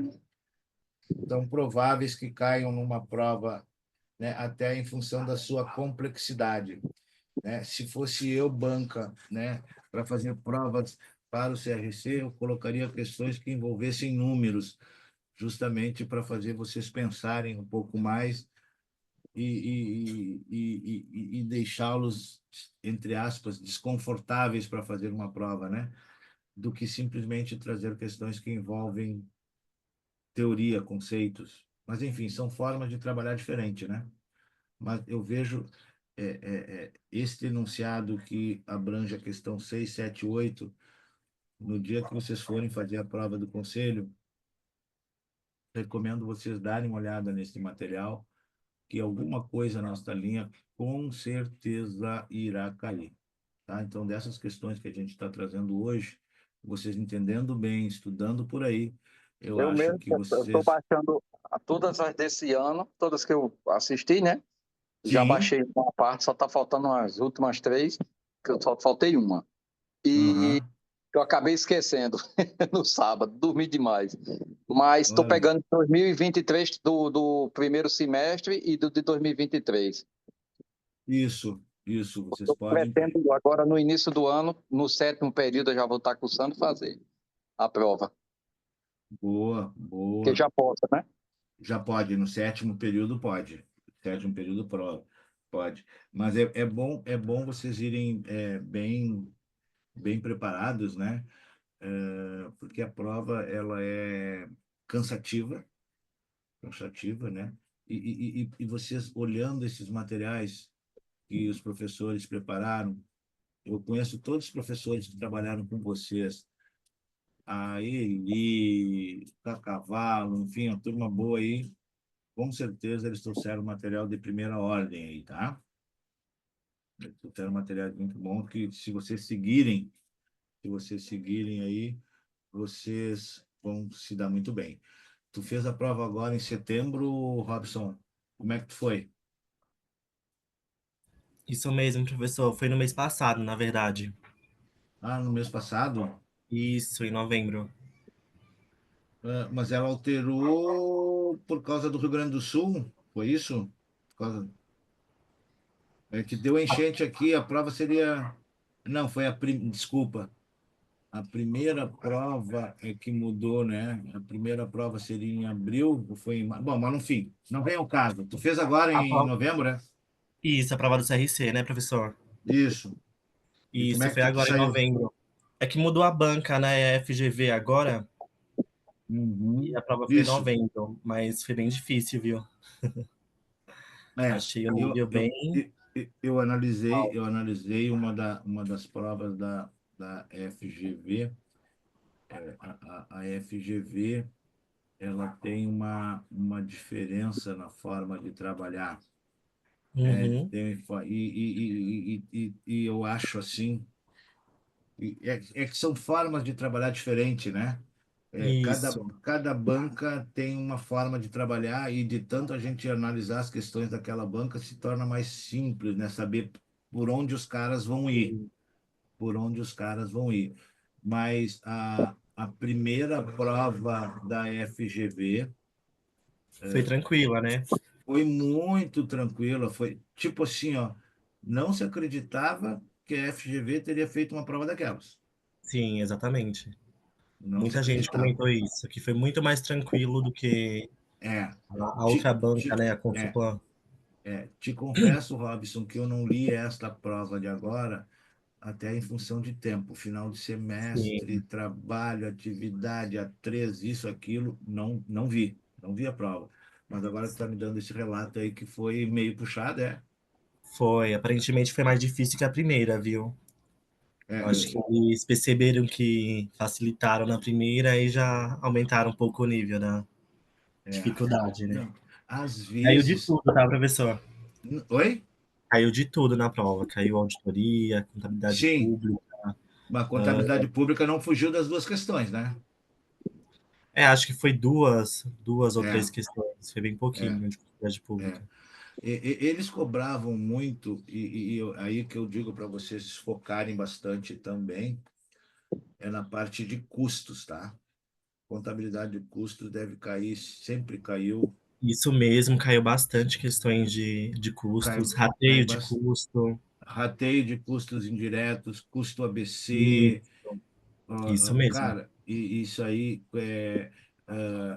Speaker 1: são prováveis que caiam numa prova, né, até em função da sua complexidade, né? Se fosse eu, banca, né, para fazer provas para o CRC, eu colocaria questões que envolvessem números, justamente para fazer vocês pensarem um pouco mais e deixá-los, entre aspas, desconfortáveis para fazer uma prova, né? Do que simplesmente trazer questões que envolvem teoria, conceitos. Mas, enfim, são formas de trabalhar diferente, né? Mas eu vejo este enunciado que abrange a questão 6, 7, 8, no dia que vocês forem fazer a prova do conselho, recomendo vocês darem uma olhada nesse material, que alguma coisa na nossa linha com certeza irá cair. Tá? Então, dessas questões que a gente está trazendo hoje, vocês entendendo bem, estudando por aí, eu
Speaker 2: Eu
Speaker 1: acho
Speaker 2: mesmo
Speaker 1: que
Speaker 2: estou
Speaker 1: vocês...
Speaker 2: baixando todas as desse ano, todas que eu assisti, né? Já
Speaker 1: Sim,
Speaker 2: baixei uma parte, só está faltando as últimas três, que eu só faltei uma. E
Speaker 1: aham,
Speaker 2: eu acabei esquecendo no sábado, dormi demais. Mas estou
Speaker 1: olha,
Speaker 2: pegando 2023 do primeiro semestre e do de 2023.
Speaker 1: isso, vocês
Speaker 2: Eu
Speaker 1: podem...
Speaker 2: pretendo agora, no início do ano, no sétimo período, eu já vou estar cursando fazer a prova,
Speaker 1: Boa,
Speaker 2: que
Speaker 1: boa.
Speaker 2: já posso, né?
Speaker 1: Já pode, no sétimo período pode. Sétimo período pode. Mas é bom vocês irem bem preparados, né? Porque a prova ela é cansativa, cansativa, né? E vocês olhando esses materiais que os professores prepararam, eu conheço todos os professores que trabalharam com vocês, a Eli, a Cavalo, enfim, a turma boa aí. Com certeza eles trouxeram material de primeira ordem aí, tá? Eles trouxeram material muito bom que se vocês seguirem aí, vocês vão se dar muito bem. Tu fez a prova agora em setembro, Robson. Como é que tu foi?
Speaker 3: Isso mesmo, professor. Foi no mês passado, na verdade.
Speaker 1: Ah, no mês passado?
Speaker 3: Isso, em novembro.
Speaker 1: Ah, mas ela alterou por causa do Rio Grande do Sul? Foi isso? Por causa... É que deu enchente aqui, a prova seria. Não, foi Desculpa. A primeira prova é que mudou, né? A primeira prova seria em abril, ou foi em... Bom, mas no fim, não vem ao caso. Tu fez agora
Speaker 3: A
Speaker 1: em
Speaker 3: prova...
Speaker 1: novembro, né?
Speaker 3: Isso, a prova do CRC, né, professor?
Speaker 1: Isso. E como
Speaker 3: Isso,
Speaker 1: é que
Speaker 3: foi
Speaker 1: tu
Speaker 3: agora em
Speaker 1: saiu?
Speaker 3: novembro. É que mudou a banca, né, FGV agora, e
Speaker 1: Uhum.
Speaker 3: a prova foi em
Speaker 1: Isso.
Speaker 3: novembro, mas foi bem difícil, viu?
Speaker 1: É,
Speaker 3: Achei o
Speaker 1: eu,
Speaker 3: nível
Speaker 1: eu,
Speaker 3: bem
Speaker 1: eu, eu analisei,
Speaker 3: alto.
Speaker 1: uma das provas da FGV. A FGV, ela tem uma diferença na forma de trabalhar.
Speaker 3: Uhum,
Speaker 1: E eu acho assim, é que são formas de trabalhar diferente, né?
Speaker 3: isso,
Speaker 1: Cada banca tem uma forma de trabalhar e de tanto a gente analisar as questões daquela banca se torna mais simples, né? Saber por onde os caras vão ir, por onde os caras vão ir. Mas a primeira prova da FGV
Speaker 3: foi tranquila, né?
Speaker 1: foi muito tranquila, foi tipo assim, ó, não se acreditava que a FGV teria feito uma prova daquelas.
Speaker 3: Sim, exatamente.
Speaker 1: Não se
Speaker 3: Muita gente
Speaker 1: acreditava.
Speaker 3: comentou isso, que foi muito mais tranquilo do que
Speaker 1: É,
Speaker 3: a
Speaker 1: te,
Speaker 3: outra banca,
Speaker 1: te,
Speaker 3: né, a
Speaker 1: é,
Speaker 3: Confiplan.
Speaker 1: te confesso, Robson, que eu não li esta prova de agora, até em função de tempo, final de semestre,
Speaker 3: Sim,
Speaker 1: trabalho, atividade, A3, isso, aquilo, não vi a prova. Mas agora que está me dando esse relato aí que foi meio puxado, é.
Speaker 3: foi. Aparentemente foi mais difícil que a primeira, viu? Eu
Speaker 1: É,
Speaker 3: acho que eles perceberam que facilitaram na primeira e já aumentaram um pouco o nível da
Speaker 1: é.
Speaker 3: dificuldade, né?
Speaker 1: Não, às
Speaker 3: Caiu de
Speaker 1: vezes.
Speaker 3: tudo, tá, professor?
Speaker 1: Oi?
Speaker 3: Caiu de tudo na prova. Caiu auditoria, contabilidade
Speaker 1: Sim,
Speaker 3: pública.
Speaker 1: mas a contabilidade pública não fugiu das duas questões, né?
Speaker 3: É, acho que foi duas ou
Speaker 1: É,
Speaker 3: três questões. Foi bem
Speaker 1: é,
Speaker 3: pouquinho de contabilidade
Speaker 1: é.
Speaker 3: pública.
Speaker 1: Eles cobravam muito, aí que eu digo para vocês focarem bastante também, é na parte de custos, tá? Contabilidade de custos deve cair, sempre caiu,
Speaker 3: Isso mesmo, caiu bastante questões de
Speaker 1: cai,
Speaker 3: custos,
Speaker 1: cai
Speaker 3: rateio de
Speaker 1: bastante.
Speaker 3: custo.
Speaker 1: Rateio de custos indiretos, custo
Speaker 3: E
Speaker 1: ABC,
Speaker 3: isso mesmo.
Speaker 1: cara, e isso aí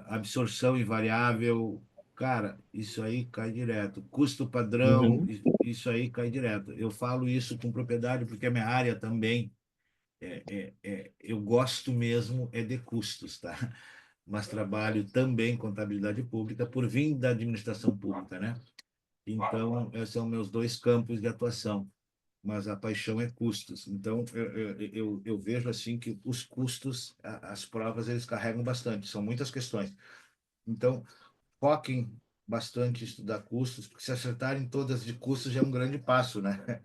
Speaker 1: absorção invariável, cara, isso aí cai direto. Custo padrão,
Speaker 3: Uhum.
Speaker 1: isso aí cai direto. Eu falo isso com propriedade porque a minha área também eu gosto mesmo é de custos, tá? Mas trabalho também contabilidade pública por vir da administração pública, né? Então, esses são meus dois campos de atuação, mas a paixão é custos. Então, eu vejo assim que os custos, as provas, eles carregam bastante, são muitas questões. Então, foquem bastante em estudar custos, porque se acertarem todas de custos já é um grande passo, né?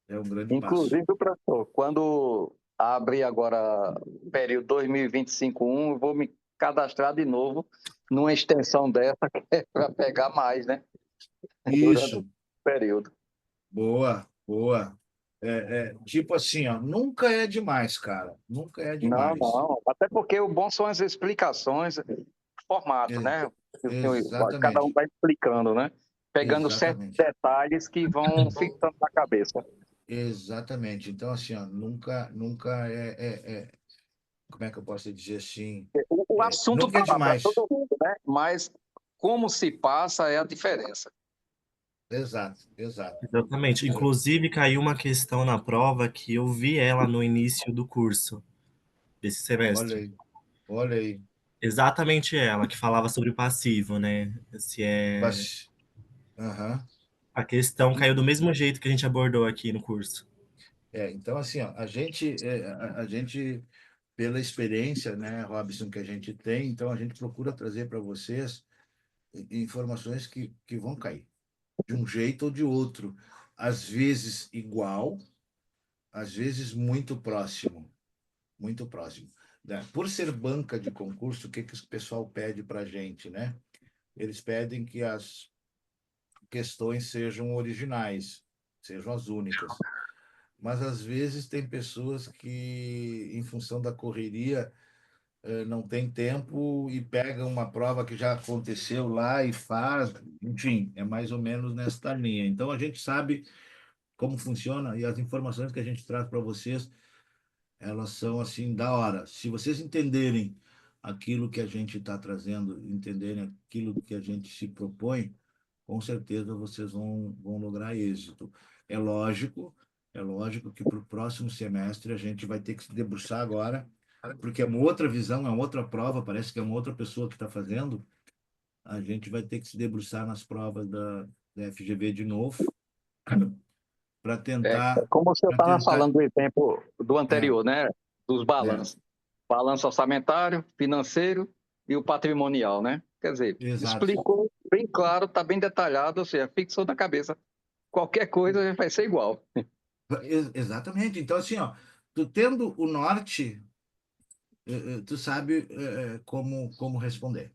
Speaker 1: É um grande passo.
Speaker 2: Inclusive, professor, quando abrir agora o período 2025-1, eu vou me cadastrar de novo numa extensão dessa para pegar mais, né? Durante o
Speaker 1: Isso,
Speaker 2: período.
Speaker 1: boa, boa. Tipo assim, ó, nunca é demais, cara. Nunca é
Speaker 2: Não,
Speaker 1: demais.
Speaker 2: não. Até porque o bom são as explicações, formato,
Speaker 1: É,
Speaker 2: né? Cada um
Speaker 1: exatamente,
Speaker 2: vai explicando, né? Pegando certos
Speaker 1: exatamente,
Speaker 2: detalhes que vão fixando na cabeça.
Speaker 1: exatamente. Então, assim, ó, nunca como é que eu posso dizer assim?
Speaker 2: O assunto
Speaker 1: Nunca
Speaker 2: está
Speaker 1: é
Speaker 2: lá para
Speaker 1: demais.
Speaker 2: todo mundo, né? Mas como se passa é a diferença.
Speaker 1: Exato, exato.
Speaker 3: Exatamente. Inclusive, caiu uma questão na prova que eu vi ela no início do curso desse
Speaker 1: Olha
Speaker 3: semestre.
Speaker 1: aí, olha aí.
Speaker 3: Exatamente ela, que falava sobre o passivo, né? Se é...
Speaker 1: Aham.
Speaker 3: A questão
Speaker 1: E,
Speaker 3: caiu do mesmo jeito que a gente abordou aqui no curso.
Speaker 1: então, assim, ó, a gente, pela experiência, né, Robson, que a gente tem, então a gente procura trazer para vocês informações que vão cair, de um jeito ou de outro. Às vezes igual, às vezes muito próximo, muito próximo. né? Por ser banca de concurso, o que o pessoal pede para a gente, né? Eles pedem que as questões sejam originais, sejam as únicas. Mas às vezes tem pessoas que, em função da correria, não tem tempo e pegam uma prova que já aconteceu lá e faz, enfim, é mais ou menos nesta linha. Então a gente sabe como funciona e as informações que a gente traz para vocês, elas são assim da hora. Se vocês entenderem aquilo que a gente está trazendo, entenderem aquilo que a gente se propõe, com certeza vocês vão lograr êxito. É lógico, é lógico que para o próximo semestre a gente vai ter que se debruçar agora, porque é uma outra visão, é uma outra prova, parece que é uma outra pessoa que está fazendo. A gente vai ter que se debruçar nas provas da FGV de novo para tentar,
Speaker 2: Como você
Speaker 1: para
Speaker 2: estava
Speaker 1: tentar,
Speaker 2: falando do exemplo do
Speaker 1: é,
Speaker 2: anterior, né? Dos
Speaker 1: é,
Speaker 2: balanços. Balanço orçamentário, financeiro e o patrimonial, né? Quer dizer,
Speaker 1: exato.
Speaker 2: explicou bem claro, está bem detalhado, ou seja, fixou na cabeça. Qualquer coisa vai ser igual.
Speaker 1: Exatamente. Então, assim, ó, tu tendo o norte, tu sabe como responder,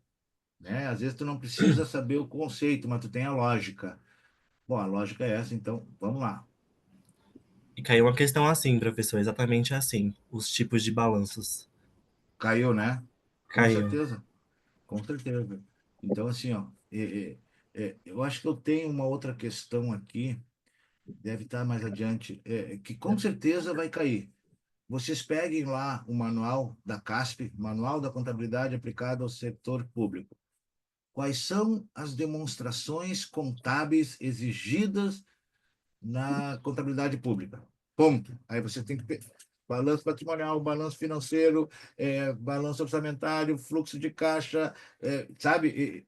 Speaker 1: né? Às vezes tu não precisa saber o conceito, mas tu tem a lógica. Bom, a lógica é essa, então vamos lá.
Speaker 3: E caiu uma questão assim, professor, exatamente assim, os tipos de balanços.
Speaker 1: Caiu, né? Com
Speaker 3: Caiu.
Speaker 1: certeza, com certeza. Então, assim, ó, eu acho que eu tenho uma outra questão aqui, deve estar mais adiante, que com certeza vai cair. Vocês peguem lá o manual da CASP, Manual da Contabilidade Aplicada ao Setor Público. Quais são as demonstrações contábeis exigidas na contabilidade pública? Ponto. Aí você tem que ter balanço patrimonial, balanço financeiro, balanço orçamentário, fluxo de caixa, sabe?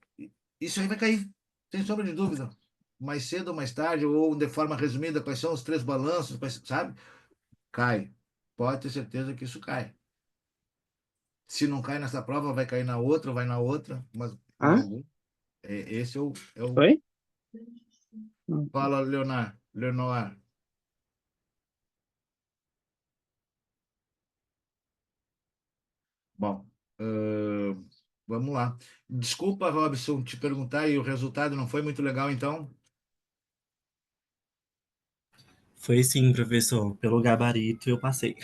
Speaker 1: Isso aí vai cair, sem sombra de dúvida. Mais cedo ou mais tarde, ou de forma resumida, quais são os três balanços, sabe? Cai. Pode ter certeza que isso cai. Se não cai nessa prova, vai cair na outra, vai na outra, mas em
Speaker 4: Hã?
Speaker 1: algum. Esse é o.
Speaker 4: Oi?
Speaker 1: Fala, Leonardo. Leonor. Bom, vamos lá. Desculpa, Robson, te perguntar e o resultado não foi muito legal, então?
Speaker 3: Foi sim, professor, pelo gabarito eu passei.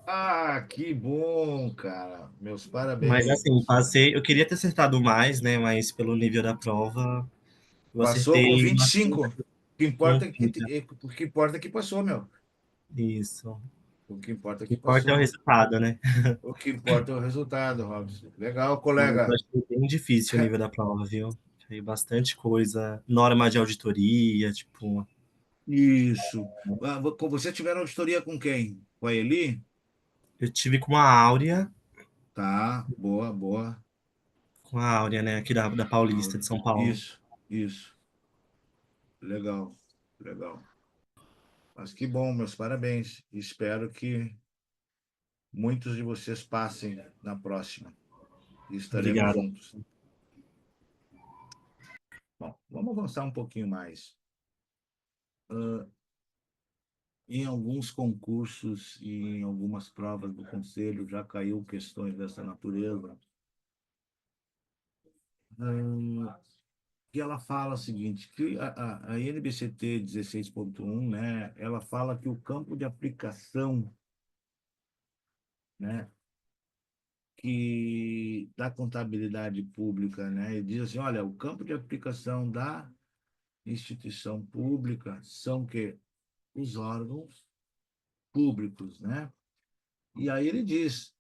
Speaker 1: Ah, que bom, cara. Meus
Speaker 3: Mas assim,
Speaker 1: parabéns.
Speaker 3: passei, eu queria ter acertado mais, né, mas pelo nível da prova, eu
Speaker 1: Passou com
Speaker 3: acertei
Speaker 1: 25. O que
Speaker 3: com
Speaker 1: importa é que,
Speaker 3: 30.
Speaker 1: o que importa é que passou, meu.
Speaker 3: Isso. O
Speaker 1: O que importa é
Speaker 3: que
Speaker 1: que
Speaker 3: importa é o
Speaker 1: passou.
Speaker 3: resultado, né?
Speaker 1: O que importa é o resultado, Robson. Legal,
Speaker 3: Mas eu
Speaker 1: colega.
Speaker 3: achei bem difícil o nível da prova, viu? Achei bastante coisa, norma de auditoria, tipo,
Speaker 1: Isso. Com você tiveram auditoria com quem? Com a Eli?
Speaker 3: eu tive
Speaker 1: Tá, boa, boa.
Speaker 3: com a Áurea, né, aqui da Paulista,
Speaker 1: Áurea.
Speaker 3: de São Paulo.
Speaker 1: Isso, isso. Legal, legal. Mas que bom, meus parabéns. Espero que muitos de vocês passem na próxima. E estaremos
Speaker 3: Obrigado.
Speaker 1: juntos. Bom, vamos avançar um pouquinho mais. Em alguns concursos e em algumas provas do Conselho já caiu questões dessa natureza. Que ela fala o seguinte, que a NBCT 16.1, né, ela fala que o campo de aplicação, né, que da contabilidade pública, né, e diz assim, olha, o campo de aplicação da instituição pública são que os órgãos públicos, né? E aí ele diz,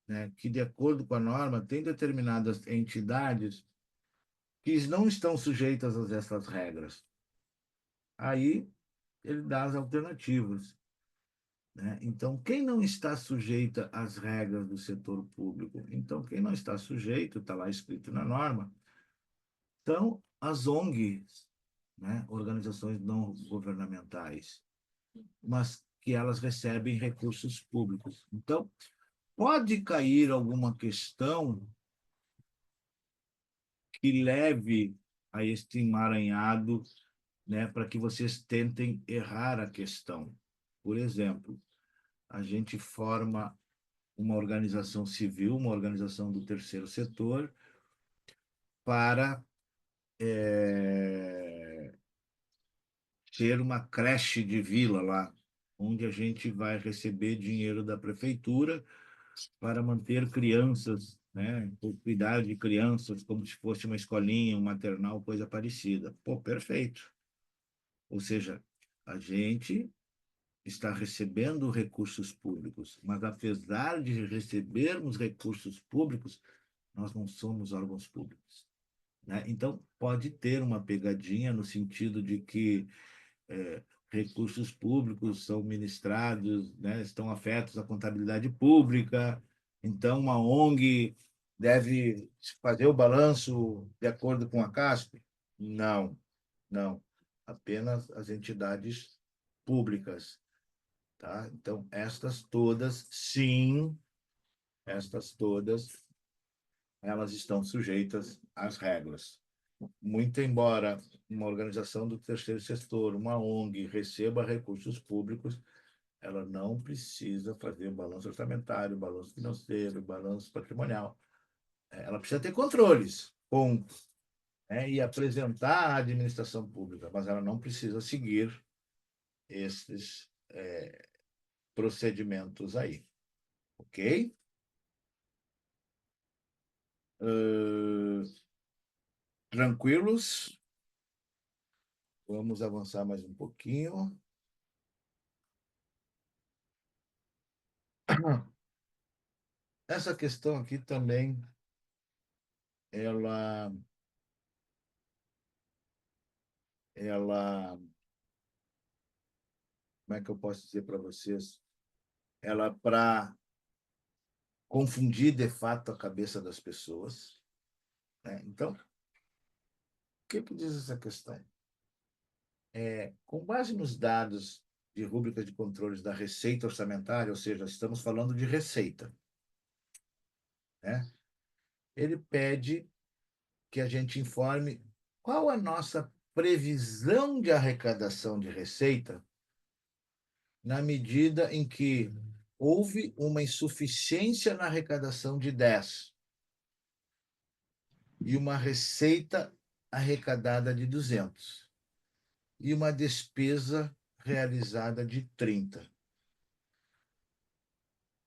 Speaker 1: né, que de acordo com a norma tem determinadas entidades que não estão sujeitas a essas regras. Aí ele dá as alternativas, né? Então, quem não está sujeita às regras do setor público? Então, quem não está sujeito, está lá escrito na norma, são as ONGs, né? Organizações não governamentais, mas que elas recebem recursos públicos. Então, pode cair alguma questão que leve a este emaranhado, né, para que vocês tentem errar a questão. Por exemplo, a gente forma uma organização civil, uma organização do terceiro setor, para ter uma creche de vila lá, onde a gente vai receber dinheiro da prefeitura para manter crianças, né, cuidar de crianças como se fosse uma escolinha, um maternal, coisa parecida. Pô, perfeito. Ou seja, a gente está recebendo recursos públicos, mas apesar de recebermos recursos públicos, nós não somos órgãos públicos, né? Então, pode ter uma pegadinha no sentido de que recursos públicos são ministrados, né, estão afetos à contabilidade pública, então uma ONG deve fazer o balanço de acordo com a CASP? Não, não. Apenas as entidades públicas, tá? Então, estas todas, sim, estas todas, elas estão sujeitas às regras. Muito embora uma organização do terceiro setor, uma ONG, receba recursos públicos, ela não precisa fazer balanço orçamentário, balanço financeiro, balanço patrimonial. Ela precisa ter controles, ponto, né? E apresentar à administração pública, mas ela não precisa seguir esses procedimentos aí, ok? Tranquilos? Vamos avançar mais um pouquinho. Essa questão aqui também, ela, ela, como é que eu posso dizer para vocês? Ela para confundir de fato a cabeça das pessoas, né? Então, o que diz essa questão? Com base nos dados de rúbrica de controles da receita orçamentária, ou seja, estamos falando de receita, né? Ele pede que a gente informe qual a nossa previsão de arrecadação de receita na medida em que houve uma insuficiência na arrecadação de 10 e uma receita arrecadada de 200 e uma despesa realizada de 30.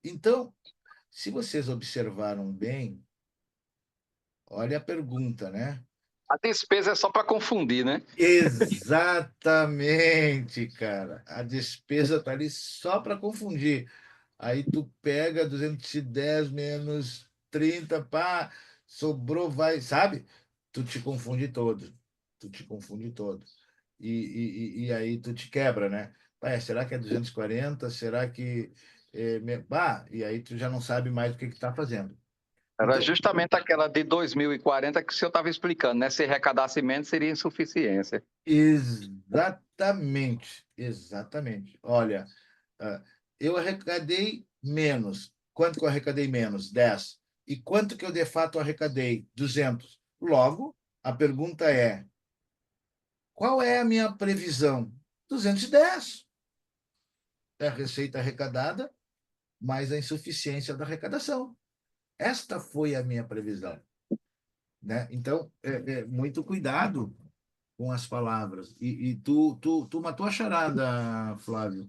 Speaker 1: Então, se vocês observaram bem, olha a pergunta, né?
Speaker 2: A despesa é só para confundir, né?
Speaker 1: Exatamente, cara. A despesa está ali só para confundir. Aí tu pega 210 menos 30, pá, sobrou, vai, sabe? Tu te confunde todo. Tu te confunde todo. E aí tu te quebra, né? Pá, será que é 240? Será que. E aí tu já não sabe mais o que está fazendo.
Speaker 2: Era
Speaker 1: Então,
Speaker 2: justamente aquela de 2040 que o senhor estava explicando, né? Se arrecadasse menos, seria insuficiência.
Speaker 1: exatamente, exatamente. Olha, eu arrecadei menos. Quanto que eu arrecadei menos? 10. E quanto que eu de fato arrecadei? 200. Logo, a pergunta é: qual é a minha previsão? 210. É a receita arrecadada mais a insuficiência da arrecadação. Esta foi a minha previsão, né? Então, muito cuidado com as palavras. E tu matou a charada, Flávio.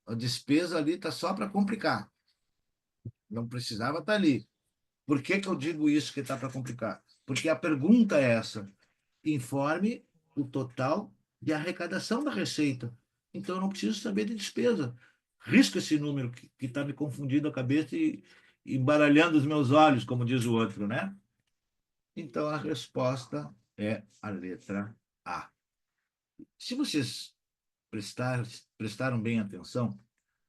Speaker 1: A despesa ali está só para complicar. Não precisava estar ali. Por que eu digo isso que está para complicar? Porque a pergunta é essa: informe o total de arrecadação da receita. Então, eu não preciso saber de despesa. Risco esse número que está me confundindo a cabeça e embaralhando os meus olhos, como diz o outro, né? Então, a resposta é a letra A. Se vocês prestaram bem atenção,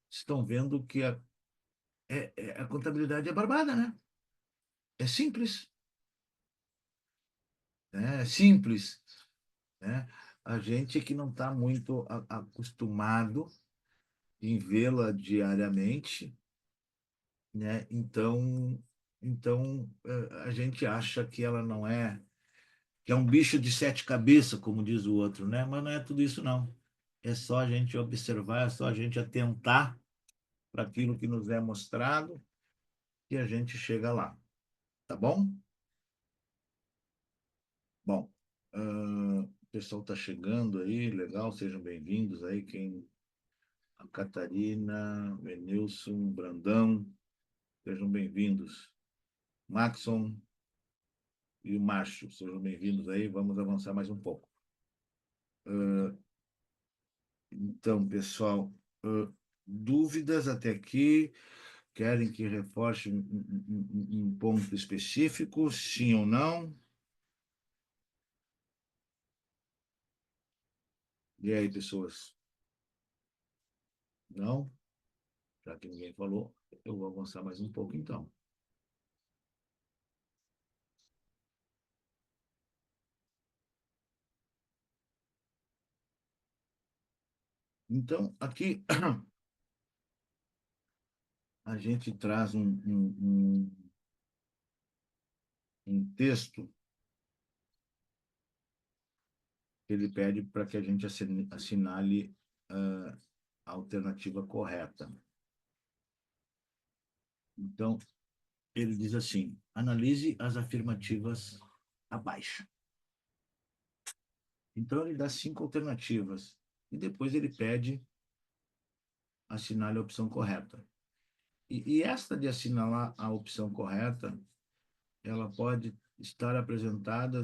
Speaker 1: estão vendo que a contabilidade é barbada, né? É simples, né? É simples, né? A gente que não está muito acostumado em vê-la diariamente, né? Então, a gente acha que ela não é, que é um bicho de sete cabeças, como diz o outro, né? Mas não é tudo isso, não. É só a gente observar, é só a gente atentar para aquilo que nos é mostrado e a gente chega lá, tá bom? Bom, o pessoal está chegando aí, legal, sejam bem-vindos aí, a Catarina, o Enilson, Brandão, sejam bem-vindos. Maxon e o Márcio, sejam bem-vindos aí, vamos avançar mais um pouco. Então, pessoal, dúvidas até aqui? Querem que reforce um ponto específico, sim ou não? E aí, pessoas? Não? Já que ninguém falou, eu vou avançar mais um pouco, então. Então, aqui a gente traz um texto que ele pede para que a gente assinale a alternativa correta. Então, ele diz assim: analise as afirmativas abaixo. Então, ele dá 5 alternativas e depois ele pede assinale a opção correta. E esta de assinalar a opção correta, ela pode estar apresentada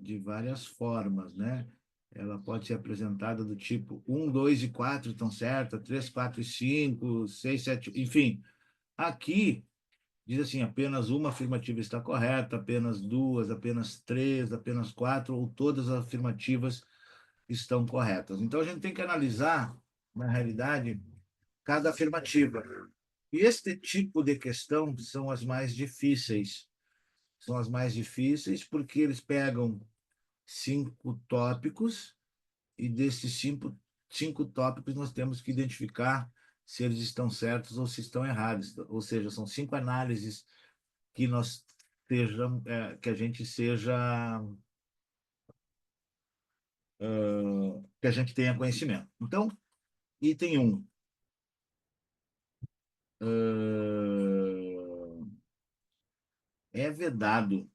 Speaker 1: de várias formas, né? Ela pode ser apresentada do tipo 1, 2 e 4 estão certas, 3, 4 e 5, 6, 7, enfim. Aqui diz assim, apenas uma afirmativa está correta, apenas duas, apenas três, apenas quatro, ou todas as afirmativas estão corretas. Então, a gente tem que analisar, na realidade, cada afirmativa. E este tipo de questão são as mais difíceis. São as mais difíceis porque eles pegam 5 tópicos e desses 5 tópicos nós temos que identificar se eles estão certos ou se estão errados. Ou seja, são 5 análises que nós que a gente seja que a gente tenha conhecimento. Então, item 1. É vedado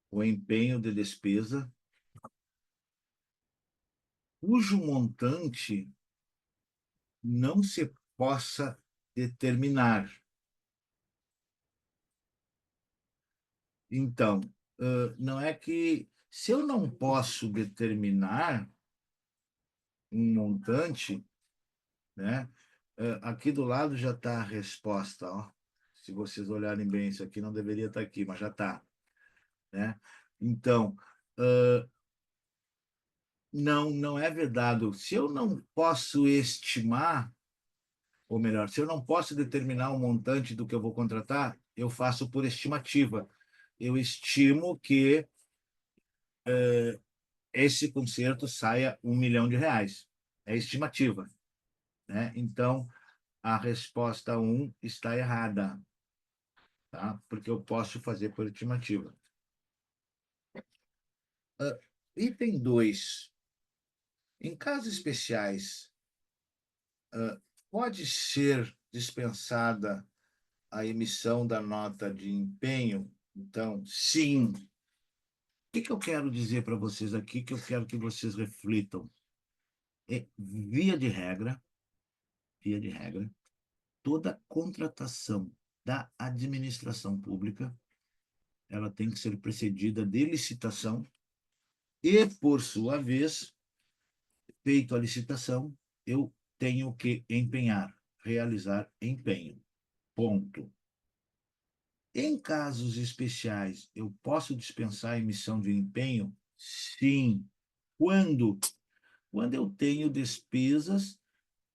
Speaker 1: o empenho de despesa cujo montante não se possa determinar. Então, não é que se eu não posso determinar um montante, né? Aqui do lado já está a resposta, ó. Se vocês olharem bem, isso aqui não deveria estar aqui, mas já está, né? Então, não é vedado. Se eu não posso estimar, ou melhor, se eu não posso determinar o montante do que eu vou contratar, eu faço por estimativa. Eu estimo que esse conserto saia R$ 1 milhão. É estimativa, né? Então, a resposta 1 está errada, tá? Porque eu posso fazer por estimativa. Item 2. Em casos especiais, pode ser dispensada a emissão da nota de empenho? Então, sim. O que eu quero dizer para vocês aqui, que eu quero que vocês reflitam? Via de regra, toda contratação da administração pública, ela tem que ser precedida de licitação e, por sua vez, feito a licitação, eu tenho que empenhar, realizar empenho. Ponto. Em casos especiais, eu posso dispensar a emissão de empenho? Sim. Quando? Quando eu tenho despesas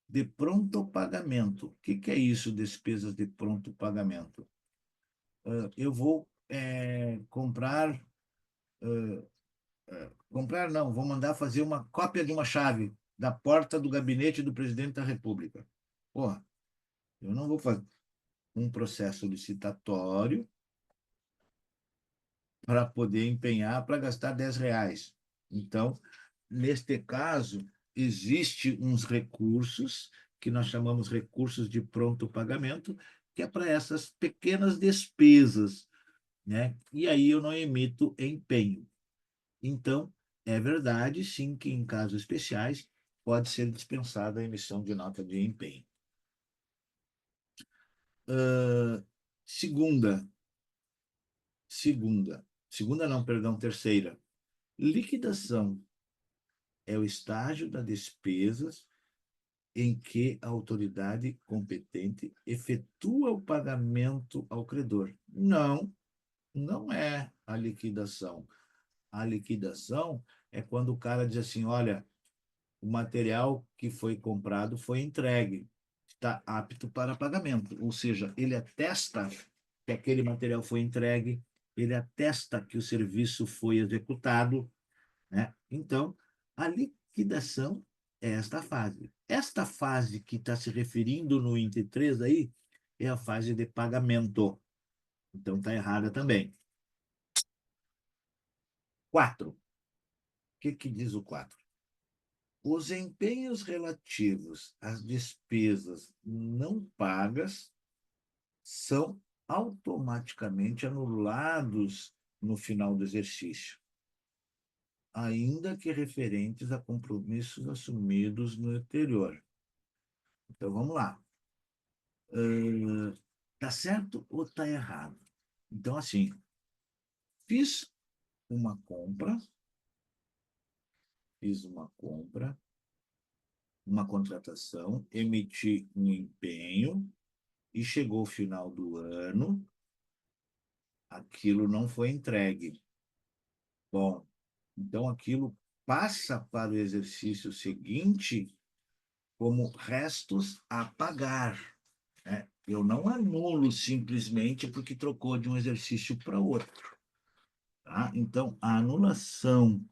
Speaker 1: de pronto pagamento. O que é isso, despesas de pronto pagamento? Eu vou comprar, não, vou mandar fazer uma cópia de uma chave da porta do gabinete do presidente da República. Porra, eu não vou fazer um processo licitatório para poder empenhar para gastar R$ 10. Então, neste caso, existe uns recursos que nós chamamos recursos de pronto pagamento, que é para essas pequenas despesas, né? E aí eu não emito empenho. Então, é verdade, sim, que em casos especiais pode ser dispensada a emissão de nota de empenho. Segunda, segunda não, perdão, terceira. Liquidação é o estágio da despesas em que a autoridade competente efetua o pagamento ao credor. Não, não é a liquidação. A liquidação é quando o cara diz assim, olha, o material que foi comprado foi entregue, está apto para pagamento. Ou seja, ele atesta que aquele material foi entregue, ele atesta que o serviço foi executado, né? Então, a liquidação é esta fase. Esta fase que está se referindo no INTE 3 aí é a fase de pagamento. Então, está errada também. 4. O que diz o 4? Os empenhos relativos às despesas não pagas são automaticamente anulados no final do exercício, ainda que referentes a compromissos assumidos no anterior. Então, vamos lá. Tá certo ou tá errado? Então, assim, fiz uma compra, uma contratação, emiti um empenho e chegou o final do ano, aquilo não foi entregue. Bom, então aquilo passa para o exercício seguinte como restos a pagar, né? Eu não anulo simplesmente porque trocou de um exercício para outro. Tá? Então, a anulação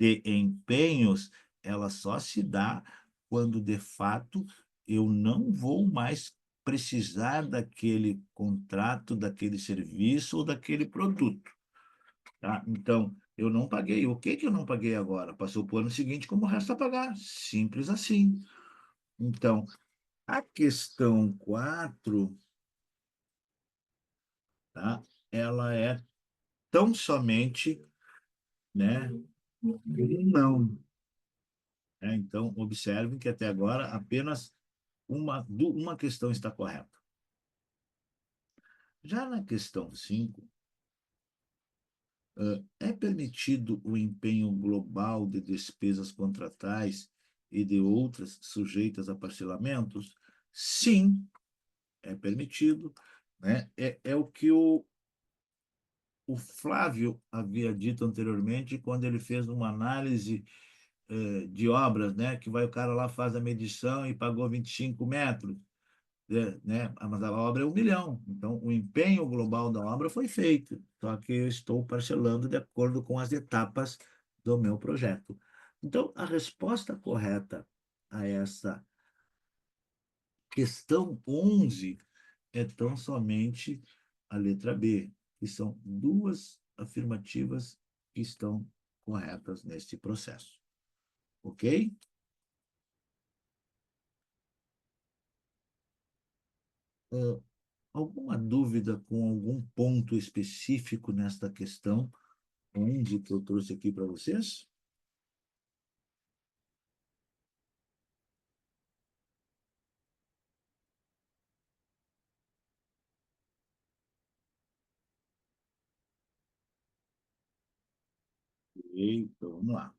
Speaker 1: de empenhos, ela só se dá quando, de fato, eu não vou mais precisar daquele contrato, daquele serviço ou daquele produto. Tá? Então, eu não paguei. O que eu não paguei agora? Passou para o ano seguinte como resta a pagar. Simples assim. Então, a questão 4, tá? Ela é tão somente, né, não. Então, observem que até agora apenas uma questão está correta. Já na questão 5, é permitido o empenho global de despesas contratais e de outras sujeitas a parcelamentos? Sim, é permitido. Né? É o que o Flávio havia dito anteriormente, quando ele fez uma análise de obras, né? Que vai o cara lá, faz a medição e pagou 25 metros. Né? Mas a obra é 1 milhão. Então, o empenho global da obra foi feito, só que eu estou parcelando de acordo com as etapas do meu projeto. Então, a resposta correta a essa questão 11 é tão somente a letra B, que são duas afirmativas que estão corretas neste processo. Ok? Alguma dúvida com algum ponto específico nesta questão 11 que eu trouxe aqui para vocês? Então, vamos lá.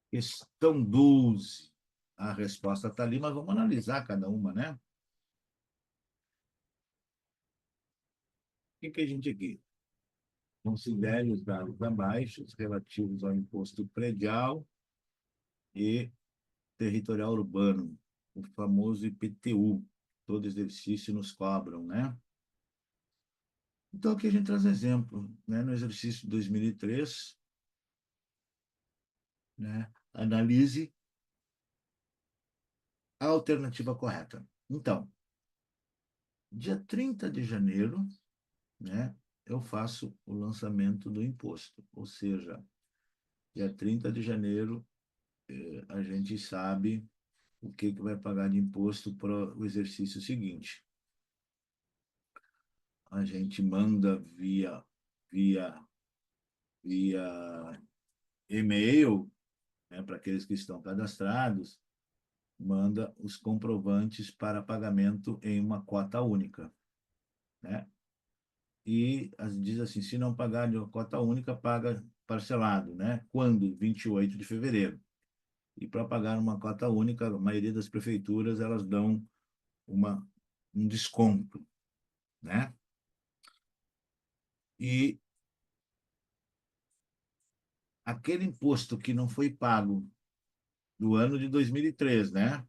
Speaker 1: Questão 12. A resposta está ali, mas vamos analisar cada uma, né? O que a gente aqui? Considere os dados abaixo relativos ao imposto predial e territorial urbano, o famoso IPTU. Todo exercício nos cobram, né? Então, aqui a gente traz exemplo, né? No exercício de 2003, né? Analise a alternativa correta. Então, dia 30 de janeiro, né, eu faço o lançamento do imposto, ou seja, dia 30 de janeiro a gente sabe o que vai pagar de imposto para o exercício seguinte. A gente manda via e-mail, né, para aqueles que estão cadastrados, manda os comprovantes para pagamento em uma cota única, né? E diz assim, se não pagar de uma cota única, paga parcelado, né? Quando? 28 de fevereiro. E para pagar uma cota única, a maioria das prefeituras, elas dão um desconto, né? E aquele imposto que não foi pago do ano de 2003, né?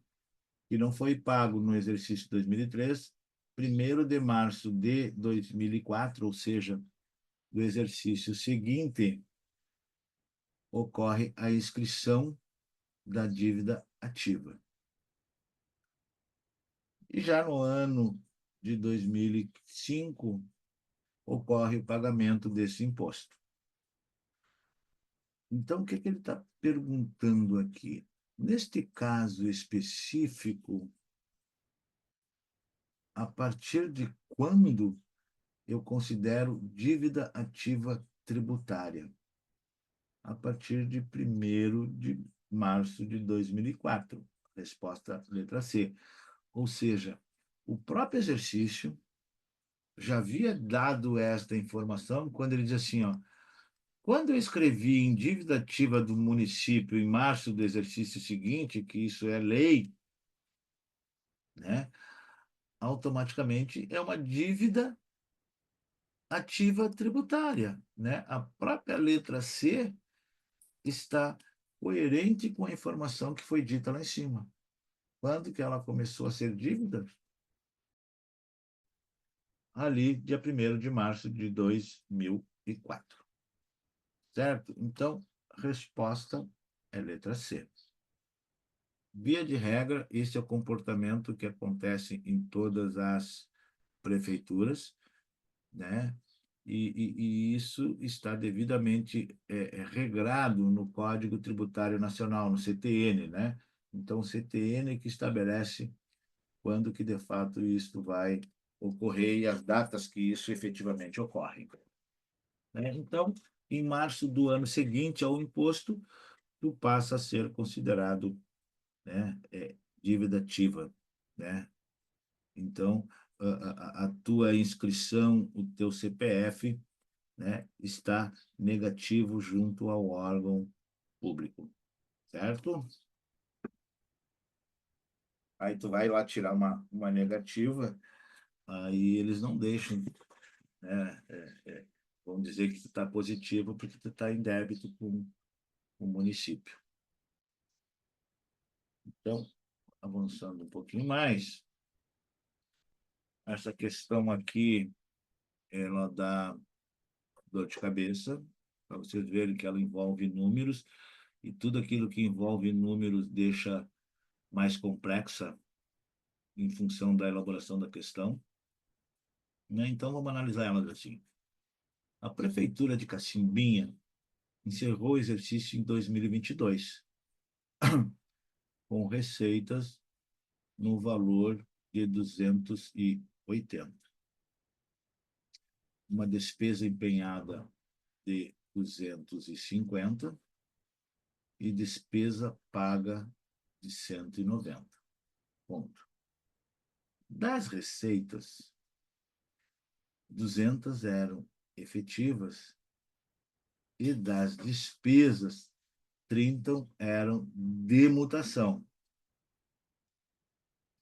Speaker 1: Que não foi pago no exercício de 2003, 1º de março de 2004, ou seja, do exercício seguinte, ocorre a inscrição da dívida ativa. E já no ano de 2005, ocorre o pagamento desse imposto. Então, o que ele está perguntando aqui? Neste caso específico, a partir de quando eu considero dívida ativa tributária? A partir de 1º de março de 2004. Resposta letra C. Ou seja, o próprio exercício já havia dado esta informação quando ele diz assim, ó, quando eu escrevi em dívida ativa do município em março do exercício seguinte, que isso é lei, né, automaticamente é uma dívida ativa tributária, né? A própria letra C está coerente com a informação que foi dita lá em cima. Quando que ela começou a ser dívida? Ali, dia 1º de março de 2004. Certo? Então, resposta é letra C. Via de regra, esse é o comportamento que acontece em todas as prefeituras, né? E isso está devidamente regrado no Código Tributário Nacional, no CTN, né? Então, o CTN que estabelece quando que, de fato, isso vai ocorrer e as datas que isso efetivamente ocorre, né? Então, em março do ano seguinte ao imposto, tu passa a ser considerado, né, dívida ativa, né? Então, a tua inscrição, o teu CPF, né, está negativo junto ao órgão público, certo? Aí tu vai lá tirar uma negativa, aí eles não deixam, né? Vamos dizer que tu está positivo porque tu está em débito com o município. Então, avançando um pouquinho mais, essa questão aqui, ela dá dor de cabeça, para vocês verem que ela envolve números, e tudo aquilo que envolve números deixa mais complexa em função da elaboração da questão, né? Então, vamos analisar elas assim. A Prefeitura de Cacimbinha encerrou o exercício em 2022, com receitas no valor de 280. Uma despesa empenhada de 250 e despesa paga de 190. Ponto. Das receitas, 200 eram efetivas e das despesas, 30 eram de mutação,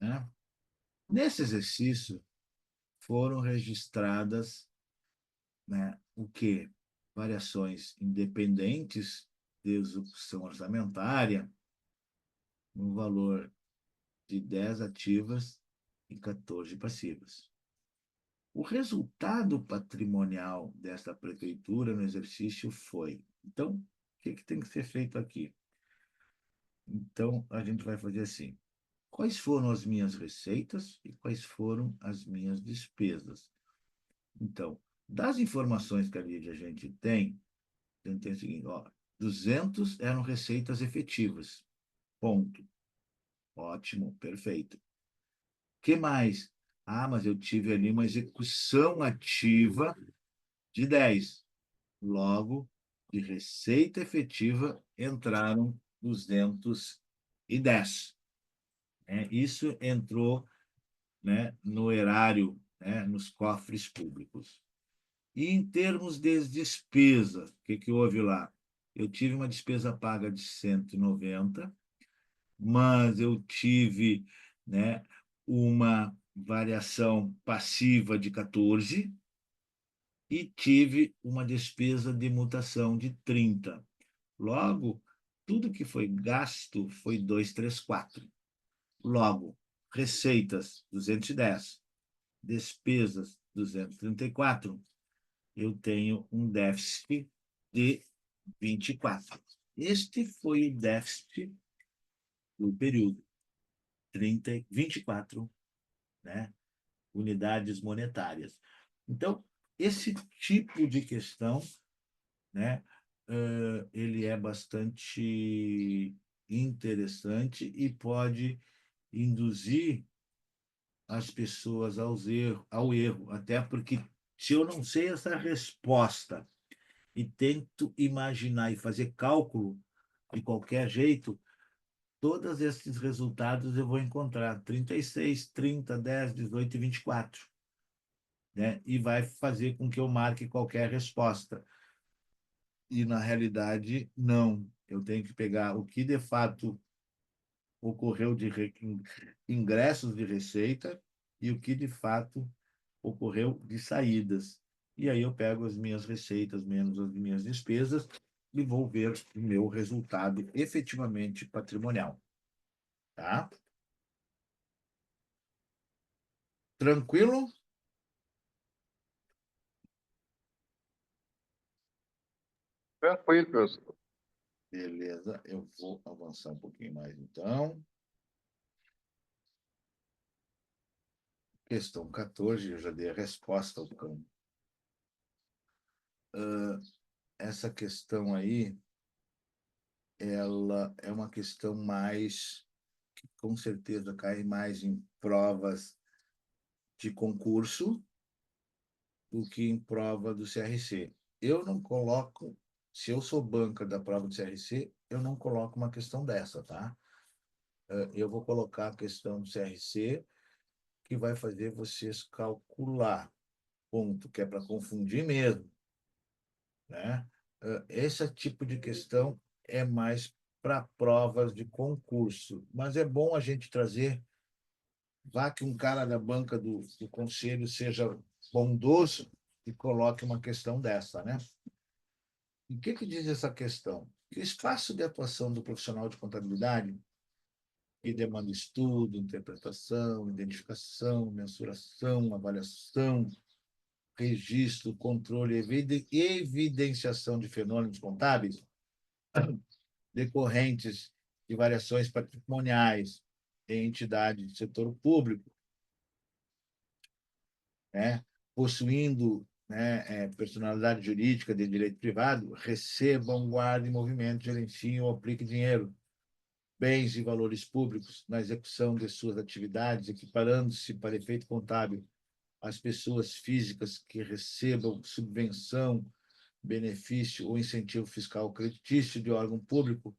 Speaker 1: né? Nesse exercício, foram registradas, né, o quê? Variações independentes de execução orçamentária, no valor de 10 ativas e 14 passivas. O resultado patrimonial desta prefeitura no exercício foi... Então, o que tem que ser feito aqui? Então, a gente vai fazer assim. Quais foram as minhas receitas e quais foram as minhas despesas? Então, das informações que ali a gente tem o seguinte, ó, 200 eram receitas efetivas. ponto. Ótimo, perfeito. O que mais? Ah, mas eu tive ali uma execução ativa de 10. Logo, de receita efetiva, entraram 210. Isso entrou, né, no erário, né, nos cofres públicos. E em termos de despesa, o que houve lá? Eu tive uma despesa paga de 190, mas eu tive, né, uma variação passiva de 14 e tive uma despesa de mutação de 30. Logo, tudo que foi gasto foi 234. Logo, receitas 210, despesas 234, eu tenho um déficit de 24. Este foi o déficit do período, 24, né, unidades monetárias. Então, esse tipo de questão, né, ele é bastante interessante e pode induzir as pessoas ao erro, até porque se eu não sei essa resposta e tento imaginar e fazer cálculo de qualquer jeito, todos esses resultados eu vou encontrar 36, 30, 10, 18 e 24, né? E vai fazer com que eu marque qualquer resposta. E, na realidade, não. Eu tenho que pegar o que, de fato, ocorreu de ingressos de receita e o que, de fato, ocorreu de saídas. E aí eu pego as minhas receitas menos as minhas despesas e vou ver o meu resultado efetivamente patrimonial. Tá? Tranquilo?
Speaker 2: Tranquilo, professor.
Speaker 1: Beleza, eu vou avançar um pouquinho mais, então. Questão 14, eu já dei a resposta ao campo. Essa questão aí, ela é uma questão mais, que com certeza cai mais em provas de concurso do que em prova do CRC. Eu não coloco, se eu sou banca da prova do CRC, eu não coloco uma questão dessa, tá? Eu vou colocar a questão do CRC, que vai fazer vocês calcular, ponto, que é para confundir mesmo, né? Esse tipo de questão é mais para provas de concurso, mas é bom a gente trazer, vá que um cara da banca do conselho seja bondoso e coloque uma questão dessa, né? E o que diz essa questão? Que o espaço de atuação do profissional de contabilidade, que demanda estudo, interpretação, identificação, mensuração, avaliação, registro, controle e evidenciação de fenômenos contábeis decorrentes de variações patrimoniais em entidade do setor público, né, possuindo, né, personalidade jurídica de direito privado, recebam, guardem movimento, gerenciem ou apliquem dinheiro, bens e valores públicos na execução de suas atividades, equiparando-se para efeito contábil as pessoas físicas que recebam subvenção, benefício ou incentivo fiscal creditício de órgão público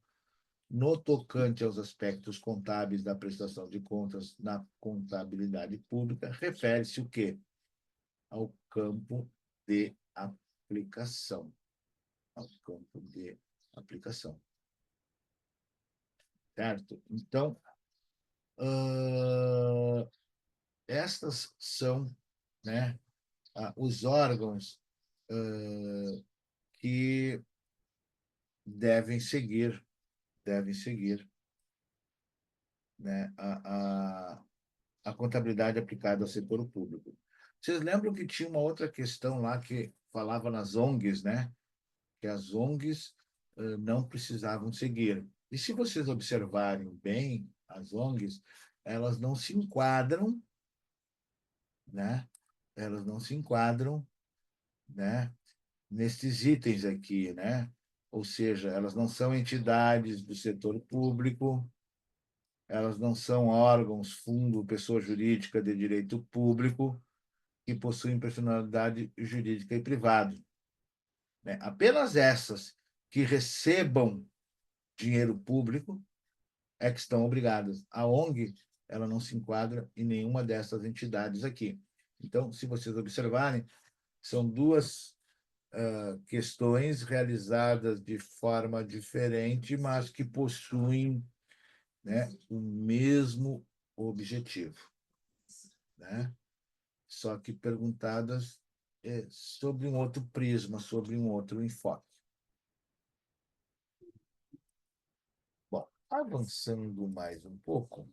Speaker 1: no tocante aos aspectos contábeis da prestação de contas na contabilidade pública, refere-se o quê? Ao campo de aplicação. Ao campo de aplicação. Certo? Então, estas são, né, os órgãos que devem seguir, né, a contabilidade aplicada ao setor público. Vocês lembram que tinha uma outra questão lá que falava nas ONGs, né? Que as ONGs não precisavam seguir. E se vocês observarem bem, as ONGs, elas não se enquadram, né? Elas não se enquadram, né, nesses itens aqui, né? Ou seja, elas não são entidades do setor público, elas não são órgãos, fundo, pessoa jurídica de direito público que possuem personalidade jurídica e privada, né? Apenas essas que recebam dinheiro público é que estão obrigadas. A ONG, ela não se enquadra em nenhuma dessas entidades aqui. Então, se vocês observarem, são duas questões realizadas de forma diferente, mas que possuem, né, o mesmo objetivo, né? Só que perguntadas sobre um outro prisma, sobre um outro enfoque. Bom, avançando mais um pouco,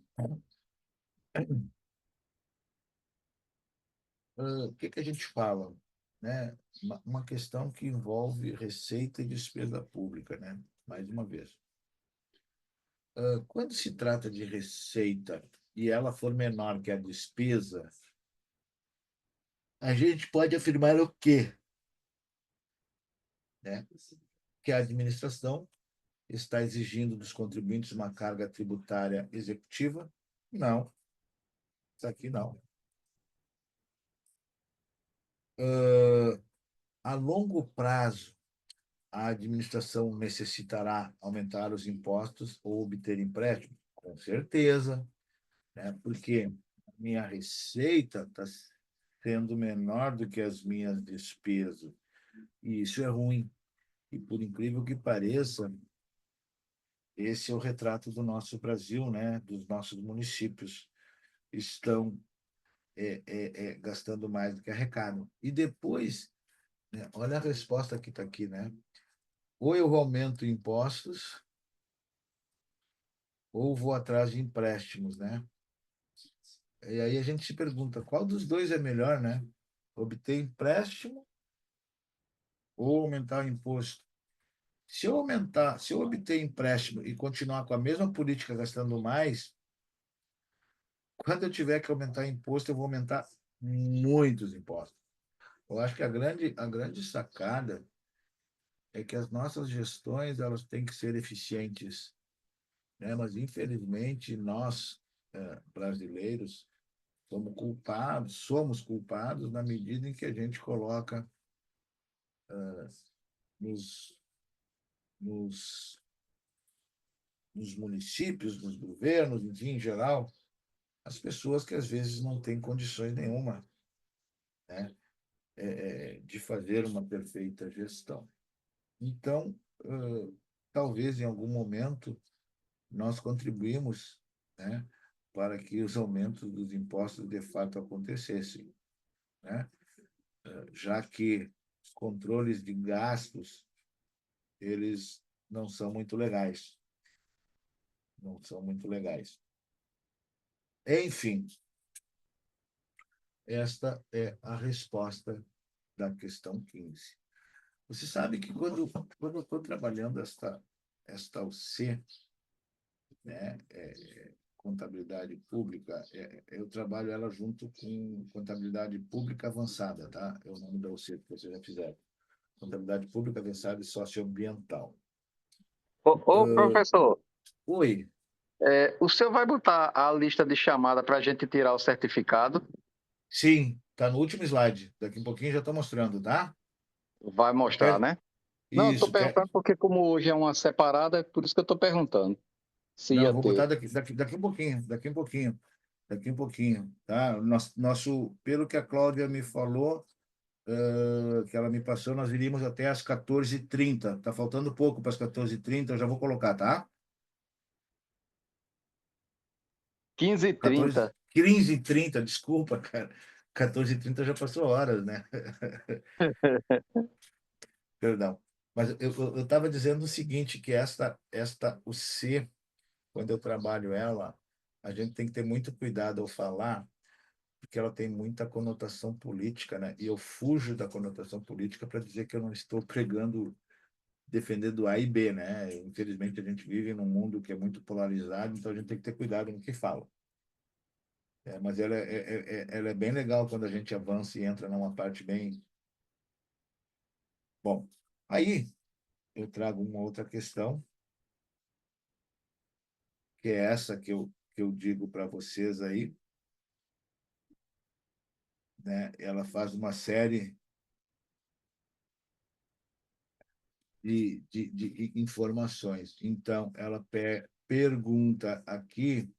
Speaker 1: o que a gente fala? Né? Uma questão que envolve receita e despesa pública, né? Mais uma vez. Quando se trata de receita e ela for menor que a despesa, a gente pode afirmar o quê? Né? Que a administração está exigindo dos contribuintes uma carga tributária executiva? Não, isso aqui não. A longo prazo, a administração necessitará aumentar os impostos ou obter empréstimo? Com certeza, né? Porque a minha receita está sendo menor do que as minhas despesas. E isso é ruim. E, por incrível que pareça, esse é o retrato do nosso Brasil, né? Dos nossos municípios. Estão gastando mais do que arrecadam. E depois, né, olha a resposta que está aqui, né? Ou eu aumento impostos, ou vou atrás de empréstimos, né? E aí a gente se pergunta, qual dos dois é melhor, né? Obter empréstimo ou aumentar o imposto? Se eu obter empréstimo e continuar com a mesma política gastando mais, quando eu tiver que aumentar imposto, eu vou aumentar muitos impostos. Eu acho que a grande sacada é que as nossas gestões elas têm que ser eficientes, né? Mas infelizmente nós brasileiros somos culpados na medida em que a gente coloca nos, nos, nos municípios, nos governos, enfim, em geral, as pessoas que às vezes não têm condições nenhuma, né, de fazer uma perfeita gestão. Então, talvez em algum momento nós contribuímos, né, para que os aumentos dos impostos de fato acontecessem, né? Já que os controles de gastos eles não são muito legais, não são muito legais. Enfim, esta é a resposta da questão 15. Você sabe que quando eu estou trabalhando esta UC, né, contabilidade pública, eu trabalho ela junto com contabilidade pública avançada, tá? É o nome da UC que vocês já fizeram. Contabilidade pública avançada e socioambiental.
Speaker 2: Ô, professor,
Speaker 1: Oi,
Speaker 2: o senhor vai botar a lista de chamada para a gente tirar o certificado?
Speaker 1: sim, está no último slide. Daqui a pouquinho já estou mostrando, tá?
Speaker 2: Vai mostrar,
Speaker 1: Quer,
Speaker 2: né? Não, eu estou
Speaker 1: isso, quer.
Speaker 2: perguntando porque como hoje é uma separada, é por isso que eu estou perguntando se
Speaker 1: Não,
Speaker 2: ia
Speaker 1: vou botar
Speaker 2: ter.
Speaker 1: daqui um pouquinho, tá? Pelo que a Cláudia me falou, que ela me passou, nós iríamos até às 14h30. Tá faltando pouco para as 14h30, eu já vou colocar, tá? 14,
Speaker 2: 15h30.
Speaker 1: 15h30, desculpa, cara. 14h30 já passou horas, né? Perdão. Mas eu estava dizendo o seguinte, que o C, quando eu trabalho ela, a gente tem que ter muito cuidado ao falar, porque ela tem muita conotação política, né? E eu fujo da conotação política para dizer que eu não estou pregando, defendendo A e B, né? Infelizmente, a gente vive num mundo que é muito polarizado, então a gente tem que ter cuidado no que fala. Mas ela é bem legal quando a gente avança e entra numa parte bem... Bom, aí eu trago uma outra questão, que é essa que que eu digo para vocês aí, né? Ela faz uma série de informações. Então, ela pergunta aqui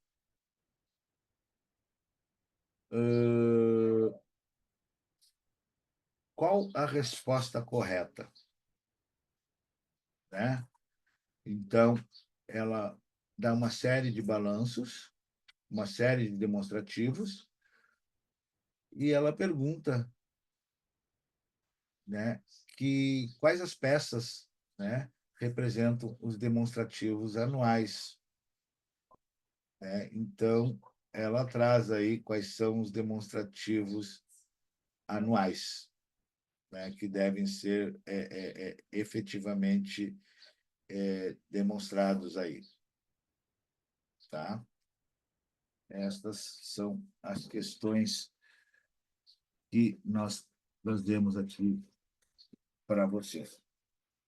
Speaker 1: qual a resposta correta, né? Então, ela dá uma série de balanços, uma série de demonstrativos, e ela pergunta, né, quais as peças, né, representam os demonstrativos anuais, né? Então, ela traz aí quais são os demonstrativos anuais, né, que devem ser efetivamente demonstrados aí, tá? Estas são as questões que nós trazemos aqui para vocês.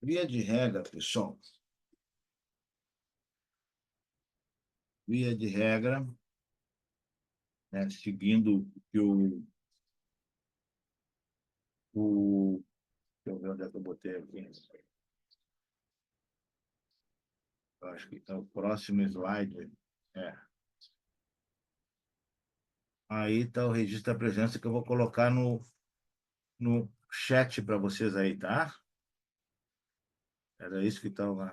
Speaker 1: Via de regra, pessoal, via de regra, né, seguindo o que deixa eu ver onde é que eu botei aqui. Eu acho que é o próximo slide. É. Aí está o registro da presença que eu vou colocar no chat para vocês aí, tá? Era isso que estava